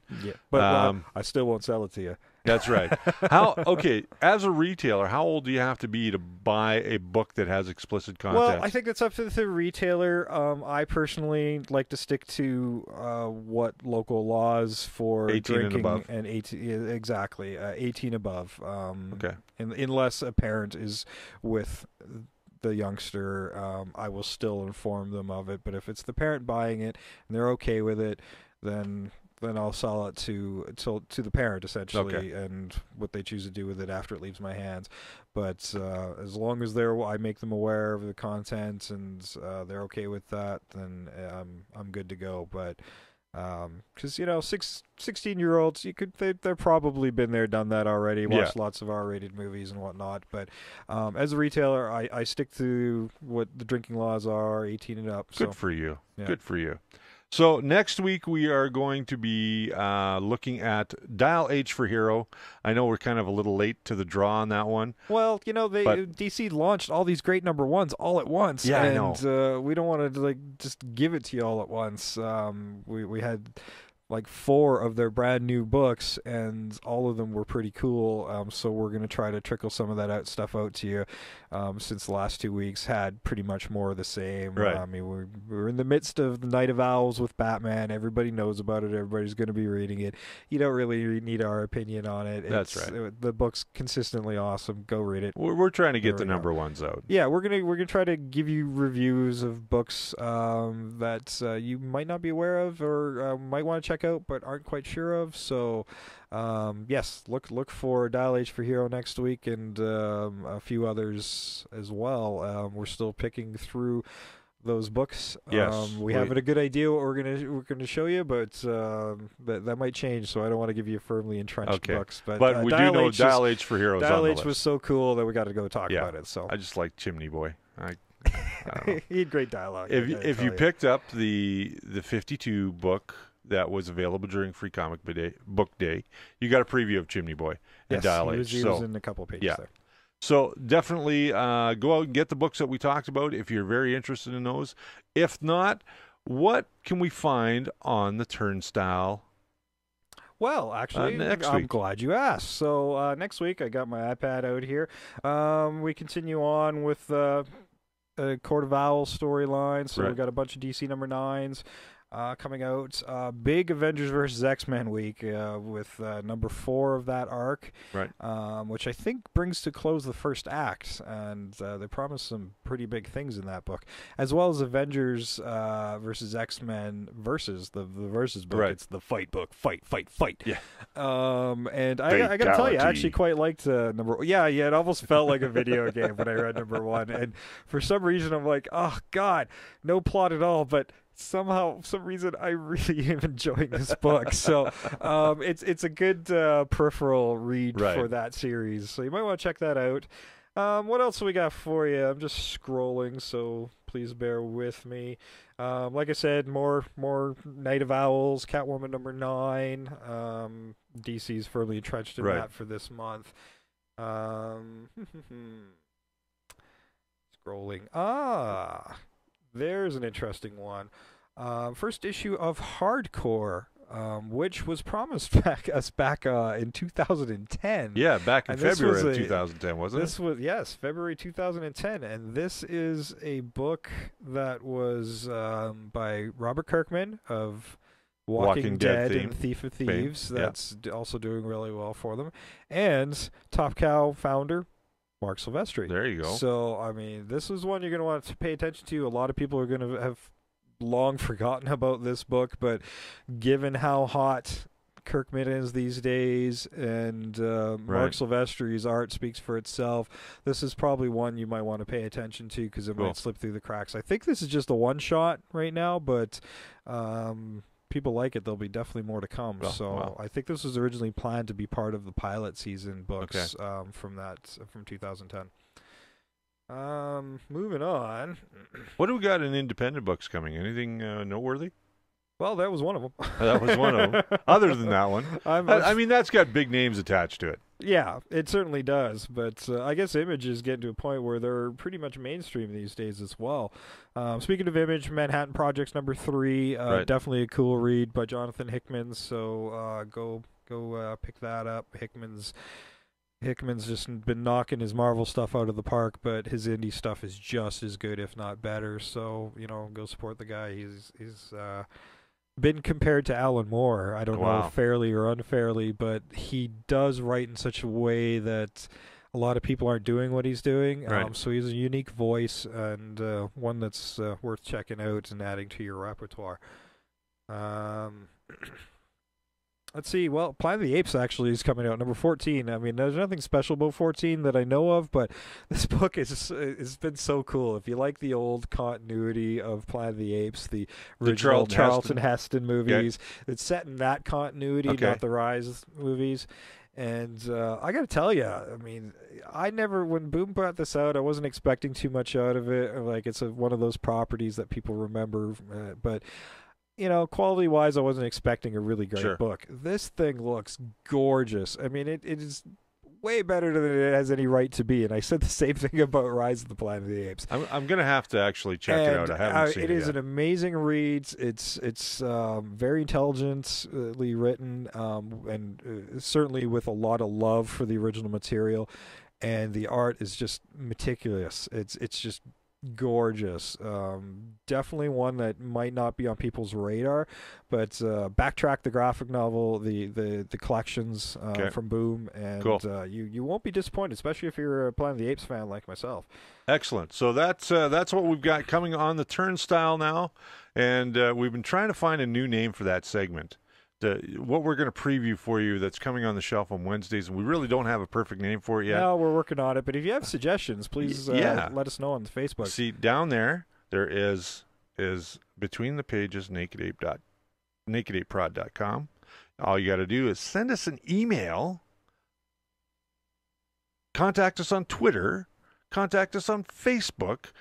I still won't sell it to you. That's right. Okay, as a retailer, how old do you have to be to buy a book that has explicit content? Well, I think that's up to the retailer. I personally like to stick to what local laws for 18 and drinking above. 18 exactly 18 above. Okay. Unless a parent is with the youngster, I will still inform them of it. But if it's the parent buying it and they're okay with it, then I'll sell it to the parent essentially, Okay. and what they choose to do with it after it leaves my hands. But as long as I make them aware of the content and they're okay with that, then I'm good to go. But because 16-year-olds, they're probably been there, done that already. Watched lots of R-rated movies and whatnot. But as a retailer, I stick to what the drinking laws are, 18 and up. Good for you. Yeah. Good for you. So next week we are going to be looking at Dial H for Hero. I know we're kind of a little late to the draw on that one. Well, DC launched all these great number ones all at once. Yeah, and, I know. we don't want to just give it to you all at once. We had like 4 of their brand new books, and all of them were pretty cool. So we're going to try to trickle some of that stuff out to you, since the last 2 weeks had pretty much more of the same. Right. I mean, we're in the midst of the Night of Owls with Batman. Everybody knows about it. Everybody's going to be reading it. You don't really need our opinion on it. That's right. The book's consistently awesome. Go read it. We're trying to get the number ones out. Yeah, we're gonna try to give you reviews of books that you might not be aware of or might want to check out but aren't quite sure of. So yes, look for Dial H for Hero next week, and a few others as well. We're still picking through those books. Yes, we have a good idea what we're gonna show you, but that might change. So I don't want to give you firmly entrenched books. But we do know Dial H for Heroes. Dial H was so cool that we got to go talk about it. So I just like Chimney Boy. I don't know. He had great dialogue. If you picked up the 52 book that was available during Free Comic Book Day, you got a preview of Chimney Boy and Dial H. He was in a couple pages there. So definitely go out and get the books that we talked about if you're very interested in those. If not, what can we find on the turnstile? Well, actually, I'm glad you asked. So next week, I got my iPad out here. We continue on with Court of Owls storyline. So we got a bunch of DC number 9s. Coming out, big Avengers vs. X-Men week with number 4 of that arc, right? Which I think brings to close the first act, and they promise some pretty big things in that book, as well as Avengers vs. X-Men versus the versus book. Right. It's the fight book, fight. Yeah. And I gotta tell you, I actually quite liked number. Yeah, it almost felt like a video game when I read number 1, and for some reason I'm like, oh god, no plot at all, but somehow, for some reason, I really am enjoying this book. So it's a good peripheral read for that series. So you might want to check that out. What else do we got for you? I'm just scrolling, so please bear with me. Like I said, more Night of Owls, Catwoman number 9. DC's firmly entrenched in that for this month. Scrolling. There's an interesting one. First issue of Hardcore, which was promised back in 2010. Yeah, back in February of 2010, wasn't it? This was February 2010, and this is a book that was by Robert Kirkman of Walking Dead and Thief of Thieves. That's also doing really well for them, and Top Cow founder Mark Silvestri. There you go. So, I mean, this is one you're going to want to pay attention to. A lot of people are going to have long forgotten about this book, but given how hot Kirkman is these days, and Mark Silvestri's art speaks for itself, this is probably one you might want to pay attention to because it might slip through the cracks. I think this is just a one-shot right now, but people like it. There'll be definitely more to come. I think this was originally planned to be part of the pilot season books from 2010. Moving on. What do we got in independent books coming? Anything noteworthy? Well, that was one of them. That was one of them. Other than that one, I mean, that's got big names attached to it. Yeah, it certainly does. But I guess Image is getting to a point where they're pretty much mainstream these days as well. Speaking of Image, Manhattan Projects number 3, definitely a cool read by Jonathan Hickman. So go pick that up. Hickman's just been knocking his Marvel stuff out of the park, but his indie stuff is just as good, if not better. So go support the guy. He's been compared to Alan Moore. I don't know fairly or unfairly, but he does write in such a way that a lot of people aren't doing what he's doing. So he's a unique voice and one that's worth checking out and adding to your repertoire. Let's see. Well, Planet of the Apes actually is coming out, number 14. I mean, there's nothing special about 14 that I know of, but this book it's been so cool. If you like the old continuity of Planet of the Apes, the original Charlton Heston movies, it's set in that continuity, not the Rise movies. And I got to tell you, I mean, when Boom brought this out, I wasn't expecting too much out of it. Like, it's one of those properties that people remember, but quality-wise, I wasn't expecting a really great book. This thing looks gorgeous. I mean, it is way better than it has any right to be. And I said the same thing about Rise of the Planet of the Apes. I'm going to have to actually check it out. I haven't seen it yet. It is an amazing read. It's very intelligently written, and certainly with a lot of love for the original material. And the art is just meticulous. It's just gorgeous. Definitely one that might not be on people's radar, but backtrack the graphic novel, the collections from Boom, and cool. You won't be disappointed, especially if you're a Planet of the Apes fan like myself. Excellent. So that's what we've got coming on the turnstile now, and we've been trying to find a new name for that segment. What we're going to preview for you that's coming on the shelf on Wednesdays, and we really don't have a perfect name for it yet. No, we're working on it, but if you have suggestions, please let us know on the Facebook. See, down there is Between the Pages, nakedapeprod.com. All you got to do is send us an email, contact us on Twitter, contact us on Facebook.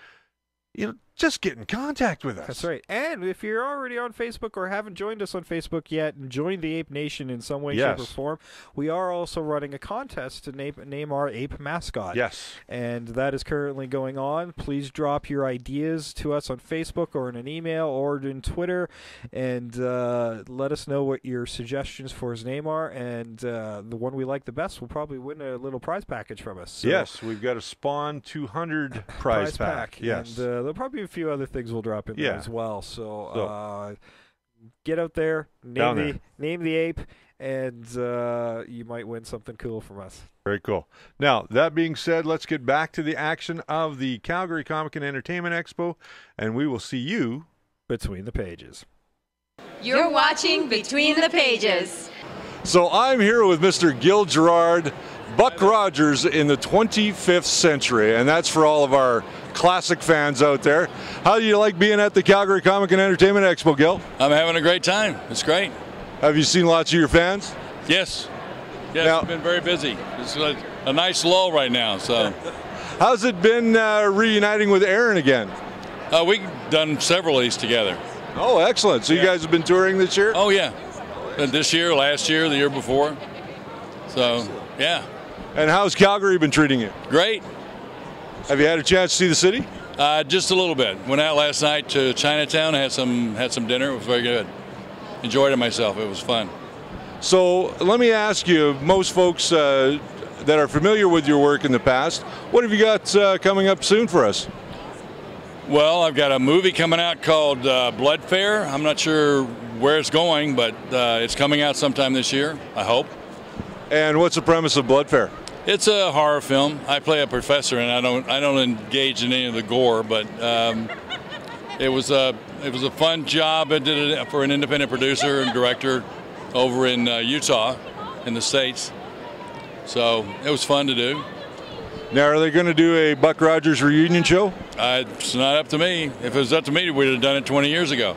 Just get in contact with us. That's right. And if you're already on Facebook or haven't joined us on Facebook yet and joined the Ape Nation in some way, shape, or form, we are also running a contest to name our ape mascot. Yes. And that is currently going on. Please drop your ideas to us on Facebook or in an email or in Twitter, and let us know what your suggestions for his name are. And the one we like the best will probably win a little prize package from us. So, yes, we've got a Spawn 200 prize pack. Yes. And there'll probably be a few other things we'll drop in there as well. So get out there, name the ape, and you might win something cool from us. Very cool. Now, that being said, let's get back to the action of the Calgary Comic and Entertainment Expo, and we will see you between the pages. You're watching Between the Pages. So I'm here with Mr. Gil Gerard, Buck Rogers in the 25th century, and that's for all of our classic fans out there. How do you like being at the Calgary Comic and Entertainment Expo, Gil? I'm having a great time. It's great. Have you seen lots of your fans? Yes. Yes, now, it's been very busy. It's a nice lull right now. So, how's it been reuniting with Aaron again? We've done several of these together. Oh, excellent. So you guys have been touring this year? Oh, yeah. This year, last year, the year before. So, yeah. And how's Calgary been treating you? Great. Have you had a chance to see the city? Just a little bit. Went out last night to Chinatown, had some dinner. It was very good. Enjoyed it myself. It was fun. So let me ask you, most folks that are familiar with your work in the past, what have you got coming up soon for us? Well, I've got a movie coming out called Blood Fair. I'm not sure where it's going, but it's coming out sometime this year, I hope. And what's the premise of Blood Fair? It's a horror film. I play a professor, and I don't engage in any of the gore, but it was a fun job. I did it for an independent producer and director over in Utah, in the States. So it was fun to do. Now, are they going to do a Buck Rogers reunion show? It's not up to me. If it was up to me, we'd have done it 20 years ago.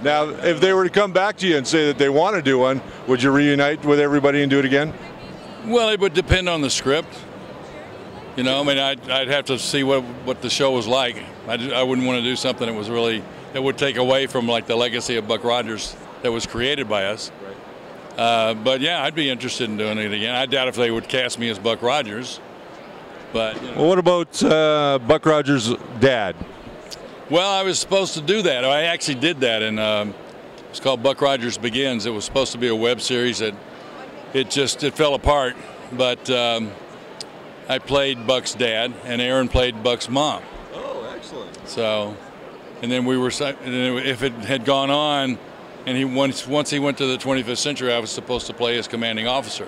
Now, if they were to come back to you and say that they want to do one, would you reunite with everybody and do it again? Well, it would depend on the script. You know, I mean, I'd have to see what the show was like. I wouldn't want to do something that would take away from like the legacy of Buck Rogers that was created by us. But yeah, I'd be interested in doing it again. I doubt if they would cast me as Buck Rogers. But well, what about Buck Rogers' dad? Well, I was supposed to do that. I actually did that, and it's called Buck Rogers Begins. It was supposed to be a web series that it fell apart. But I played Buck's dad, and Aaron played Buck's mom. Oh, excellent. So, and then if it had gone on, and once he went to the 25th century, I was supposed to play his commanding officer,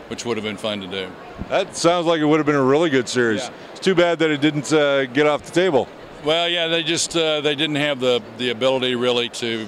which would have been fun to do. That sounds like it would have been a really good series. Yeah. It's too bad that it didn't get off the table. Well, yeah, they just they didn't have the ability really to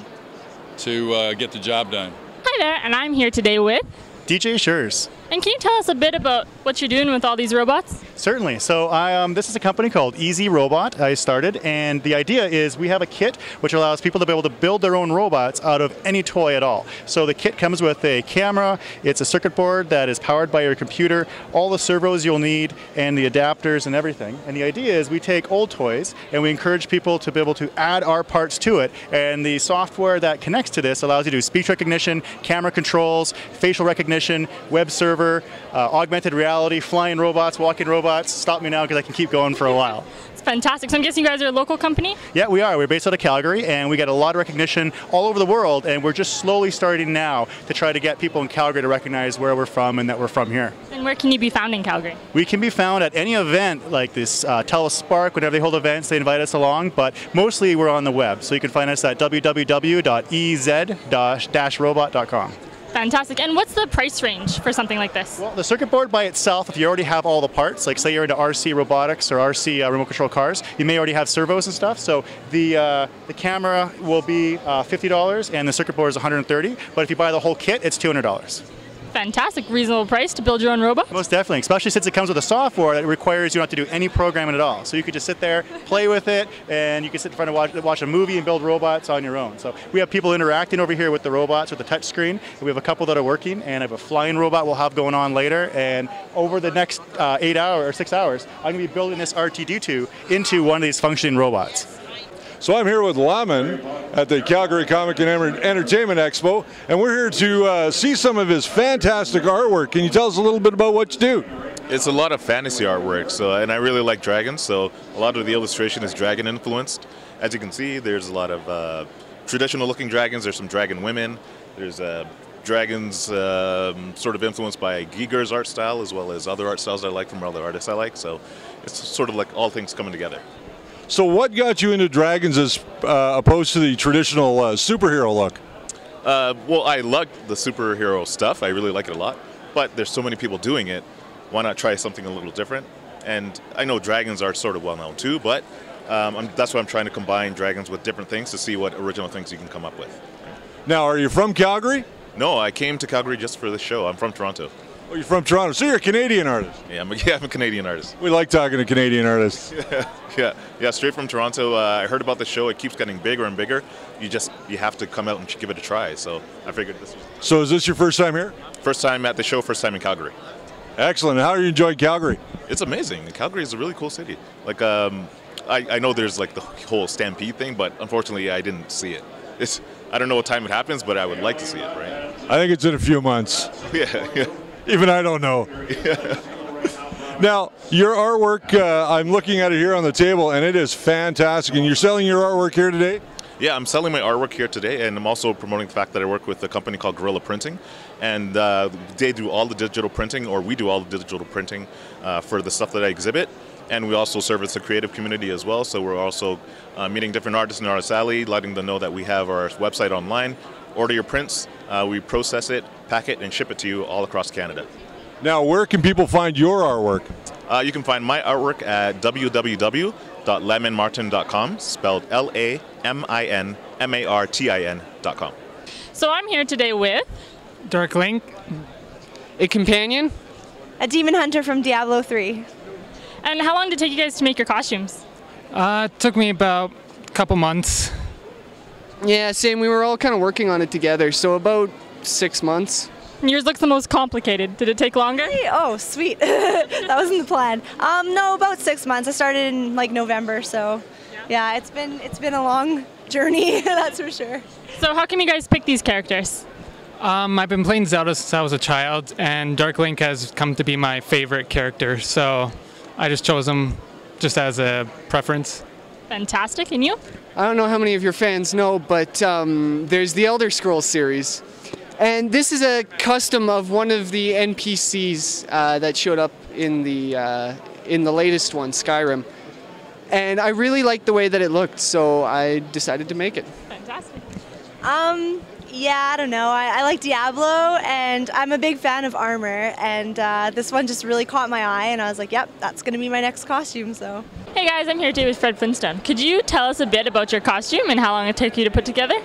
get the job done. Hi there, and I'm here today with DJ Schurz. And can you tell us a bit about what you're doing with all these robots? Certainly. So this is a company called Easy Robot I started, and the idea is we have a kit which allows people to be able to build their own robots out of any toy at all. So the kit comes with a camera, it's a circuit board that is powered by your computer, all the servos you'll need, and the adapters and everything. And the idea is we take old toys and we encourage people to be able to add our parts to it, and the software that connects to this allows you to do speech recognition, camera controls, facial recognition, web server, server, augmented reality, flying robots, walking robots. Stop me now because I can keep going for a while. It's fantastic. So I'm guessing you guys are a local company? Yeah, we are. We're based out of Calgary, and we get a lot of recognition all over the world, and we're just slowly starting now to try to get people in Calgary to recognize where we're from and that we're from here. And where can you be found in Calgary? We can be found at any event like this Telespark. Whenever they hold events, they invite us along, but mostly we're on the web. So you can find us at www.ez-robot.com. Fantastic. And what's the price range for something like this? Well, the circuit board by itself, if you already have all the parts, like say you're into RC robotics or RC remote control cars, you may already have servos and stuff. So the camera will be $50 and the circuit board is $130. But if you buy the whole kit, it's $200. Fantastic. Reasonable price to build your own robot? Most definitely, especially since it comes with a software that requires you not to do any programming at all. So you could just sit there, play with it, and you can sit in front of watch a movie and build robots on your own. So we have people interacting over here with the robots with the touch screen. We have a couple that are working, and I have a flying robot we'll have going on later. And over the next 8 hours or 6 hours, I'm going to be building this R2-D2 into one of these functioning robots. So I'm here with Laman at the Calgary Comic Entertainment Expo, and we're here to see some of his fantastic artwork. Can you tell us a little bit about what you do? It's a lot of fantasy artwork, and I really like dragons, so a lot of the illustration is dragon influenced. As you can see, there's a lot of traditional looking dragons. There's some dragon women. There's dragons sort of influenced by Giger's art style, as well as other art styles I like from other artists I like. So it's sort of like all things coming together. So what got you into dragons as opposed to the traditional superhero look? Well, I like the superhero stuff. I really like it a lot. But there's so many people doing it. Why not try something a little different? And I know dragons are sort of well known too, but that's why I'm trying to combine dragons with different things to see what original things you can come up with. Now, are you from Calgary? No, I came to Calgary just for this show. I'm from Toronto. Oh, you're from Toronto, so you're a Canadian artist. Yeah, I'm a Canadian artist. We like talking to Canadian artists. Yeah, straight from Toronto. I heard about the show. It keeps getting bigger and bigger. You have to come out and give it a try. So I figured this was... So is this your first time here? First time at the show, first time in Calgary. Excellent. How are you enjoying Calgary? It's amazing. Calgary is a really cool city. Like, I know there's like the whole stampede thing, but unfortunately I didn't see it. I don't know what time it happens, but I would like to see it, right? I think it's in a few months. Yeah. Even I don't know. Now, your artwork, I'm looking at it here on the table, and it is fantastic. And you're selling your artwork here today? Yeah, I'm selling my artwork here today, and I'm also promoting the fact that I work with a company called Gorilla Printing. And they do all the digital printing, or we do all the digital printing for the stuff that I exhibit. And we also service the creative community as well. So we're also meeting different artists in Artist Alley, letting them know that we have our website online. Order your prints, we process it, pack it, and ship it to you all across Canada. Now, where can people find your artwork? You can find my artwork at www.laminmartin.com, spelled LAMINMARTIN.com. So I'm here today with... Dark Link, a companion, a demon hunter from Diablo 3. And how long did it take you guys to make your costumes? It took me about a couple months. Yeah, same. We were all kind of working on it together, so about 6 months. Yours looks the most complicated. Did it take longer? Oh, sweet. That wasn't the plan. No, about 6 months. I started in like November, so yeah, it's been a long journey, that's for sure. So how come you guys pick these characters? I've been playing Zelda since I was a child, and Dark Link has come to be my favorite character, so I just chose him just as a preference. Fantastic. And you? I don't know how many of your fans know, but there's the Elder Scrolls series. And this is a custom of one of the NPCs that showed up in the latest one, Skyrim. And I really liked the way that it looked, so I decided to make it. Fantastic. Yeah, I don't know. I like Diablo, and I'm a big fan of armor, and this one just really caught my eye, and I was like, yep, that's going to be my next costume, so. Hey guys, I'm here today with Fred Flintstone. Could you tell us a bit about your costume and how long it took you to put together?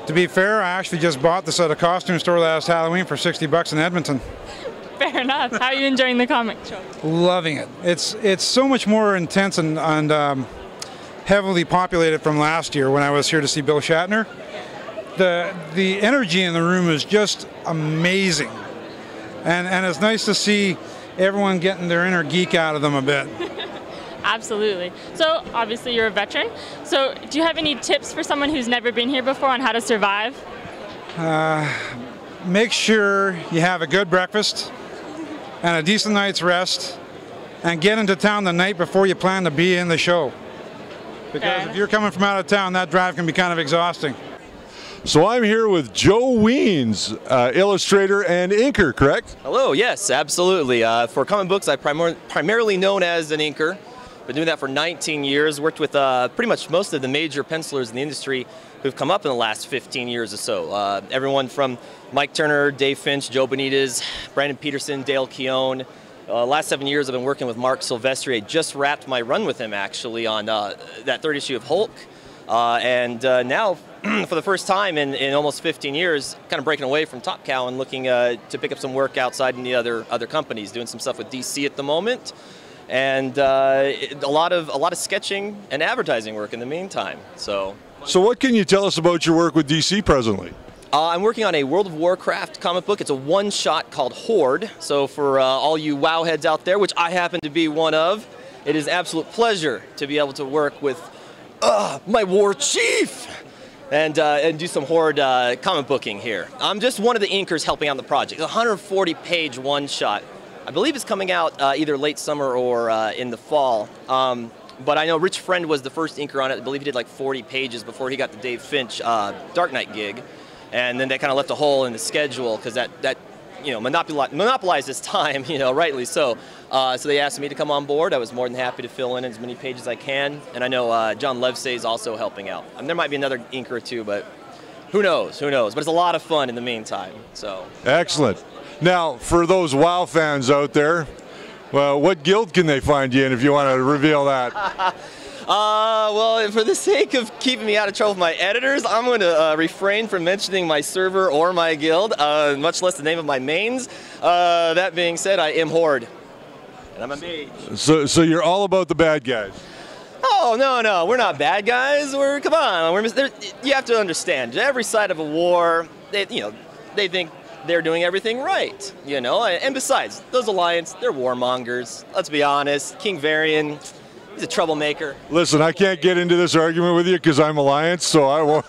To be fair, I actually just bought this at a costume store last Halloween for $60 in Edmonton. Fair enough. How are you enjoying the comic show? Loving it. It's so much more intense and heavily populated from last year when I was here to see Bill Shatner. The energy in the room is just amazing, and it's nice to see everyone getting their inner geek out of them a bit. Absolutely. So obviously you're a veteran. So do you have any tips for someone who's never been here before on how to survive? Make sure you have a good breakfast, and a decent night's rest, and get into town the night before you plan to be in the show. Because if you're coming from out of town, that drive can be kind of exhausting. So I'm here with Joe Weems, illustrator and inker, correct? Hello, yes, absolutely. For comic books, I'm primarily known as an inker. Been doing that for 19 years, worked with pretty much most of the major pencilers in the industry who've come up in the last 15 years or so. Everyone from Mike Turner, Dave Finch, Joe Benitez, Brandon Peterson, Dale Keown. Last 7 years I've been working with Mark Silvestri. I just wrapped my run with him actually on that third issue of Hulk. Now, for the first time in almost 15 years, kind of breaking away from Top Cow and looking to pick up some work outside in the other companies, doing some stuff with DC at the moment. And a lot of sketching and advertising work in the meantime. So what can you tell us about your work with DC presently? I'm working on a World of Warcraft comic book. It's a one-shot called Horde. So for all you WoW heads out there, which I happen to be one of, it is an absolute pleasure to be able to work with my war chief and do some Horde comic booking here. I'm just one of the inkers helping out the project. It's a 140-page one-shot. I believe it's coming out either late summer or in the fall. But I know Rich Friend was the first inker on it. I believe he did like 40 pages before he got the Dave Finch Dark Knight gig. And then they kind of left a hole in the schedule because that monopolized his time, rightly so. So they asked me to come on board. I was more than happy to fill in as many pages as I can. And I know John Levsey is also helping out. And there might be another inker or two, but who knows? But it's a lot of fun in the meantime. So excellent. Now, for those WoW fans out there, well, what guild can they find you in if you want to reveal that? Well, for the sake of keeping me out of trouble with my editors, I'm going to refrain from mentioning my server or my guild, much less the name of my mains. That being said, I am Horde, and I'm a mage. So you're all about the bad guys? Oh, no, we're not bad guys. Come on. You have to understand, every side of a war, they think they're doing everything right, And besides, those Alliance, they're warmongers. Let's be honest. King Varian, he's a troublemaker. Listen, I can't get into this argument with you because I'm Alliance, so I won't.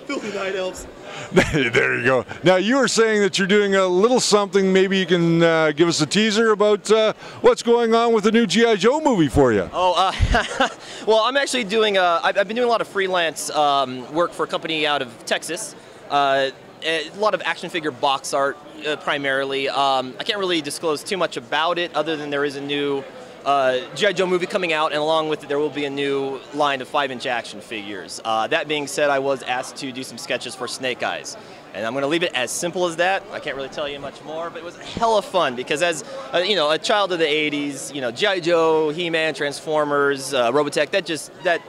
Filthy Night Elves. There you go. Now, you were saying that you're doing a little something. Maybe you can give us a teaser about what's going on with the new G.I. Joe movie for you. Oh, well, I'm actually doing, I've been doing a lot of freelance work for a company out of Texas. A lot of action figure box art, primarily. I can't really disclose too much about it, other than there is a new G.I. Joe movie coming out, and along with it, there will be a new line of 5-inch action figures. That being said, I was asked to do some sketches for Snake Eyes, and I'm going to leave it as simple as that. I can't really tell you much more, but it was hella fun because, as a child of the '80s, G.I. Joe, He-Man, Transformers, Robotech, that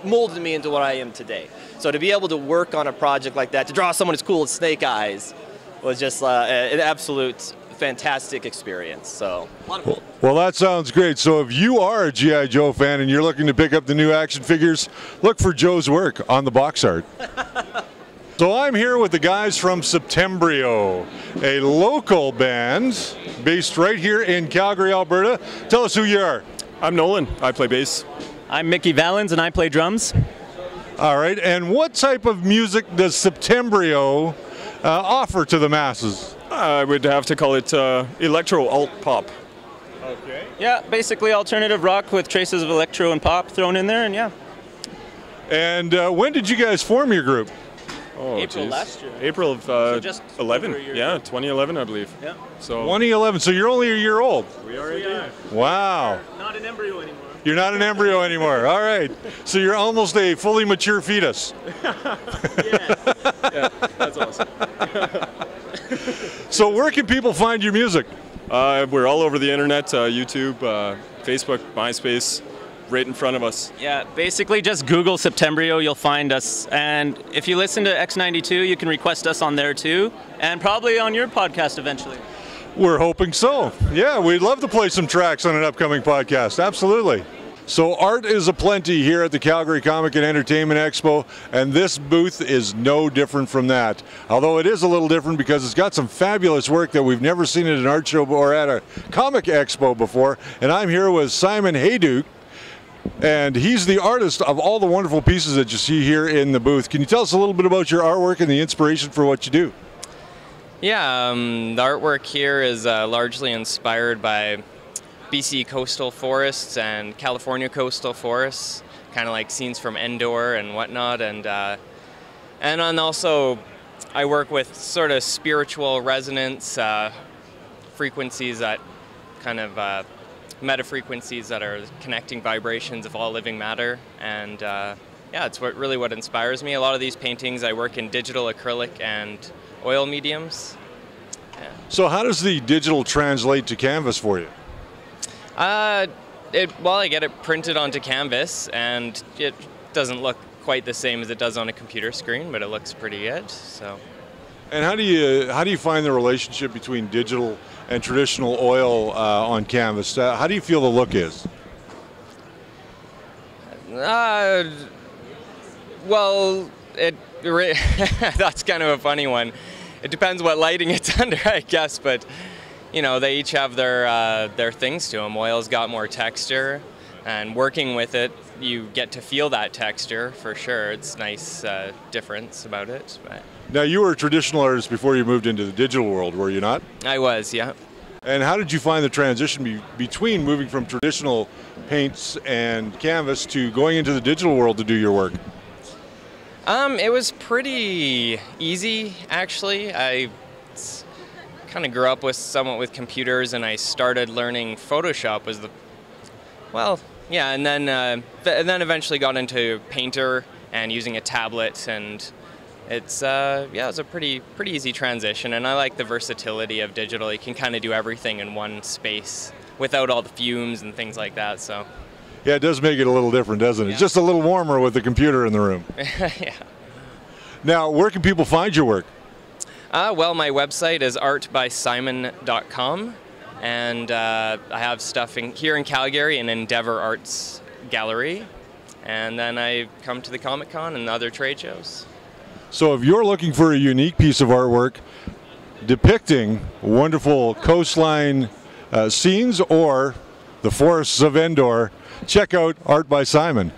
molded me into what I am today. So to be able to work on a project like that, to draw someone as cool as Snake Eyes, was just an absolute fantastic experience. So, a lot of fun. Well, that sounds great. So if you are a G.I. Joe fan and you're looking to pick up the new action figures, look for Joe's work on the box art. So I'm here with the guys from Septembrio, a local band based right here in Calgary, Alberta. Tell us who you are. I'm Nolan. I play bass. I'm Mickey Valens and I play drums. All right, and what type of music does Septembrio offer to the masses? I would have to call it electro alt pop. Okay. Yeah, basically alternative rock with traces of electro and pop thrown in there, and yeah. And when did you guys form your group? Oh, April geez. last year. April of So just 11. over a year Yeah, ago. 2011, I believe. Yeah. So 2011, so you're only a year old. We are indeed. Wow. Not an embryo anymore. You're not an embryo anymore. All right. So you're almost a fully mature fetus. Yeah, that's awesome. So where can people find your music? We're all over the internet, YouTube, Facebook, MySpace, right in front of us. Yeah, basically just Google Septembrio, you'll find us. And if you listen to X92, you can request us on there too, and probably on your podcast eventually. We're hoping so. Yeah, we'd love to play some tracks on an upcoming podcast. Absolutely. So art is aplenty here at the Calgary Comic and Entertainment Expo, and this booth is no different from that. Although it is a little different because it's got some fabulous work that we've never seen at an art show or at a comic expo before. And I'm here with Simon Hayduke, and he's the artist of all the wonderful pieces that you see here in the booth. Can you tell us a little bit about your artwork and the inspiration for what you do? Yeah, the artwork here is largely inspired by BC coastal forests and California coastal forests, kind of like scenes from Endor and whatnot, and then also I work with sort of spiritual resonance frequencies that kind of meta frequencies that are connecting vibrations of all living matter, and yeah, it's really what inspires me. A lot of these paintings I work in digital, acrylic, and oil mediums. Yeah. So how does the digital translate to canvas for you? Well, I get it printed onto canvas, and it doesn't look quite the same as it does on a computer screen, but it looks pretty good. So. And how do you find the relationship between digital and traditional oil on canvas? How do you feel the look is? Well, that's kind of a funny one. It depends what lighting it's under, I guess, but you know, they each have their things to them. Oil's got more texture, and working with it, you get to feel that texture for sure. It's nice difference about it. But. Now, you were a traditional artist before you moved into the digital world, were you not? I was, yeah. And how did you find the transition between moving from traditional paints and canvas to going into the digital world to do your work? It was pretty easy, actually. I kind of grew up somewhat with computers, and I started learning Photoshop and then eventually got into Painter and using a tablet, and it's it was a pretty easy transition, and I like the versatility of digital. You can kind of do everything in one space without all the fumes and things like that. So. Yeah, it does make it a little different, doesn't it? Yeah. It's just a little warmer with the computer in the room. Yeah. Now, where can people find your work? Well, my website is artbysimon.com, and I have stuff here in Calgary in Endeavour Arts Gallery, and then I come to the Comic Con and other trade shows. So if you're looking for a unique piece of artwork depicting wonderful coastline scenes or the forests of Endor, check out Art by Simon.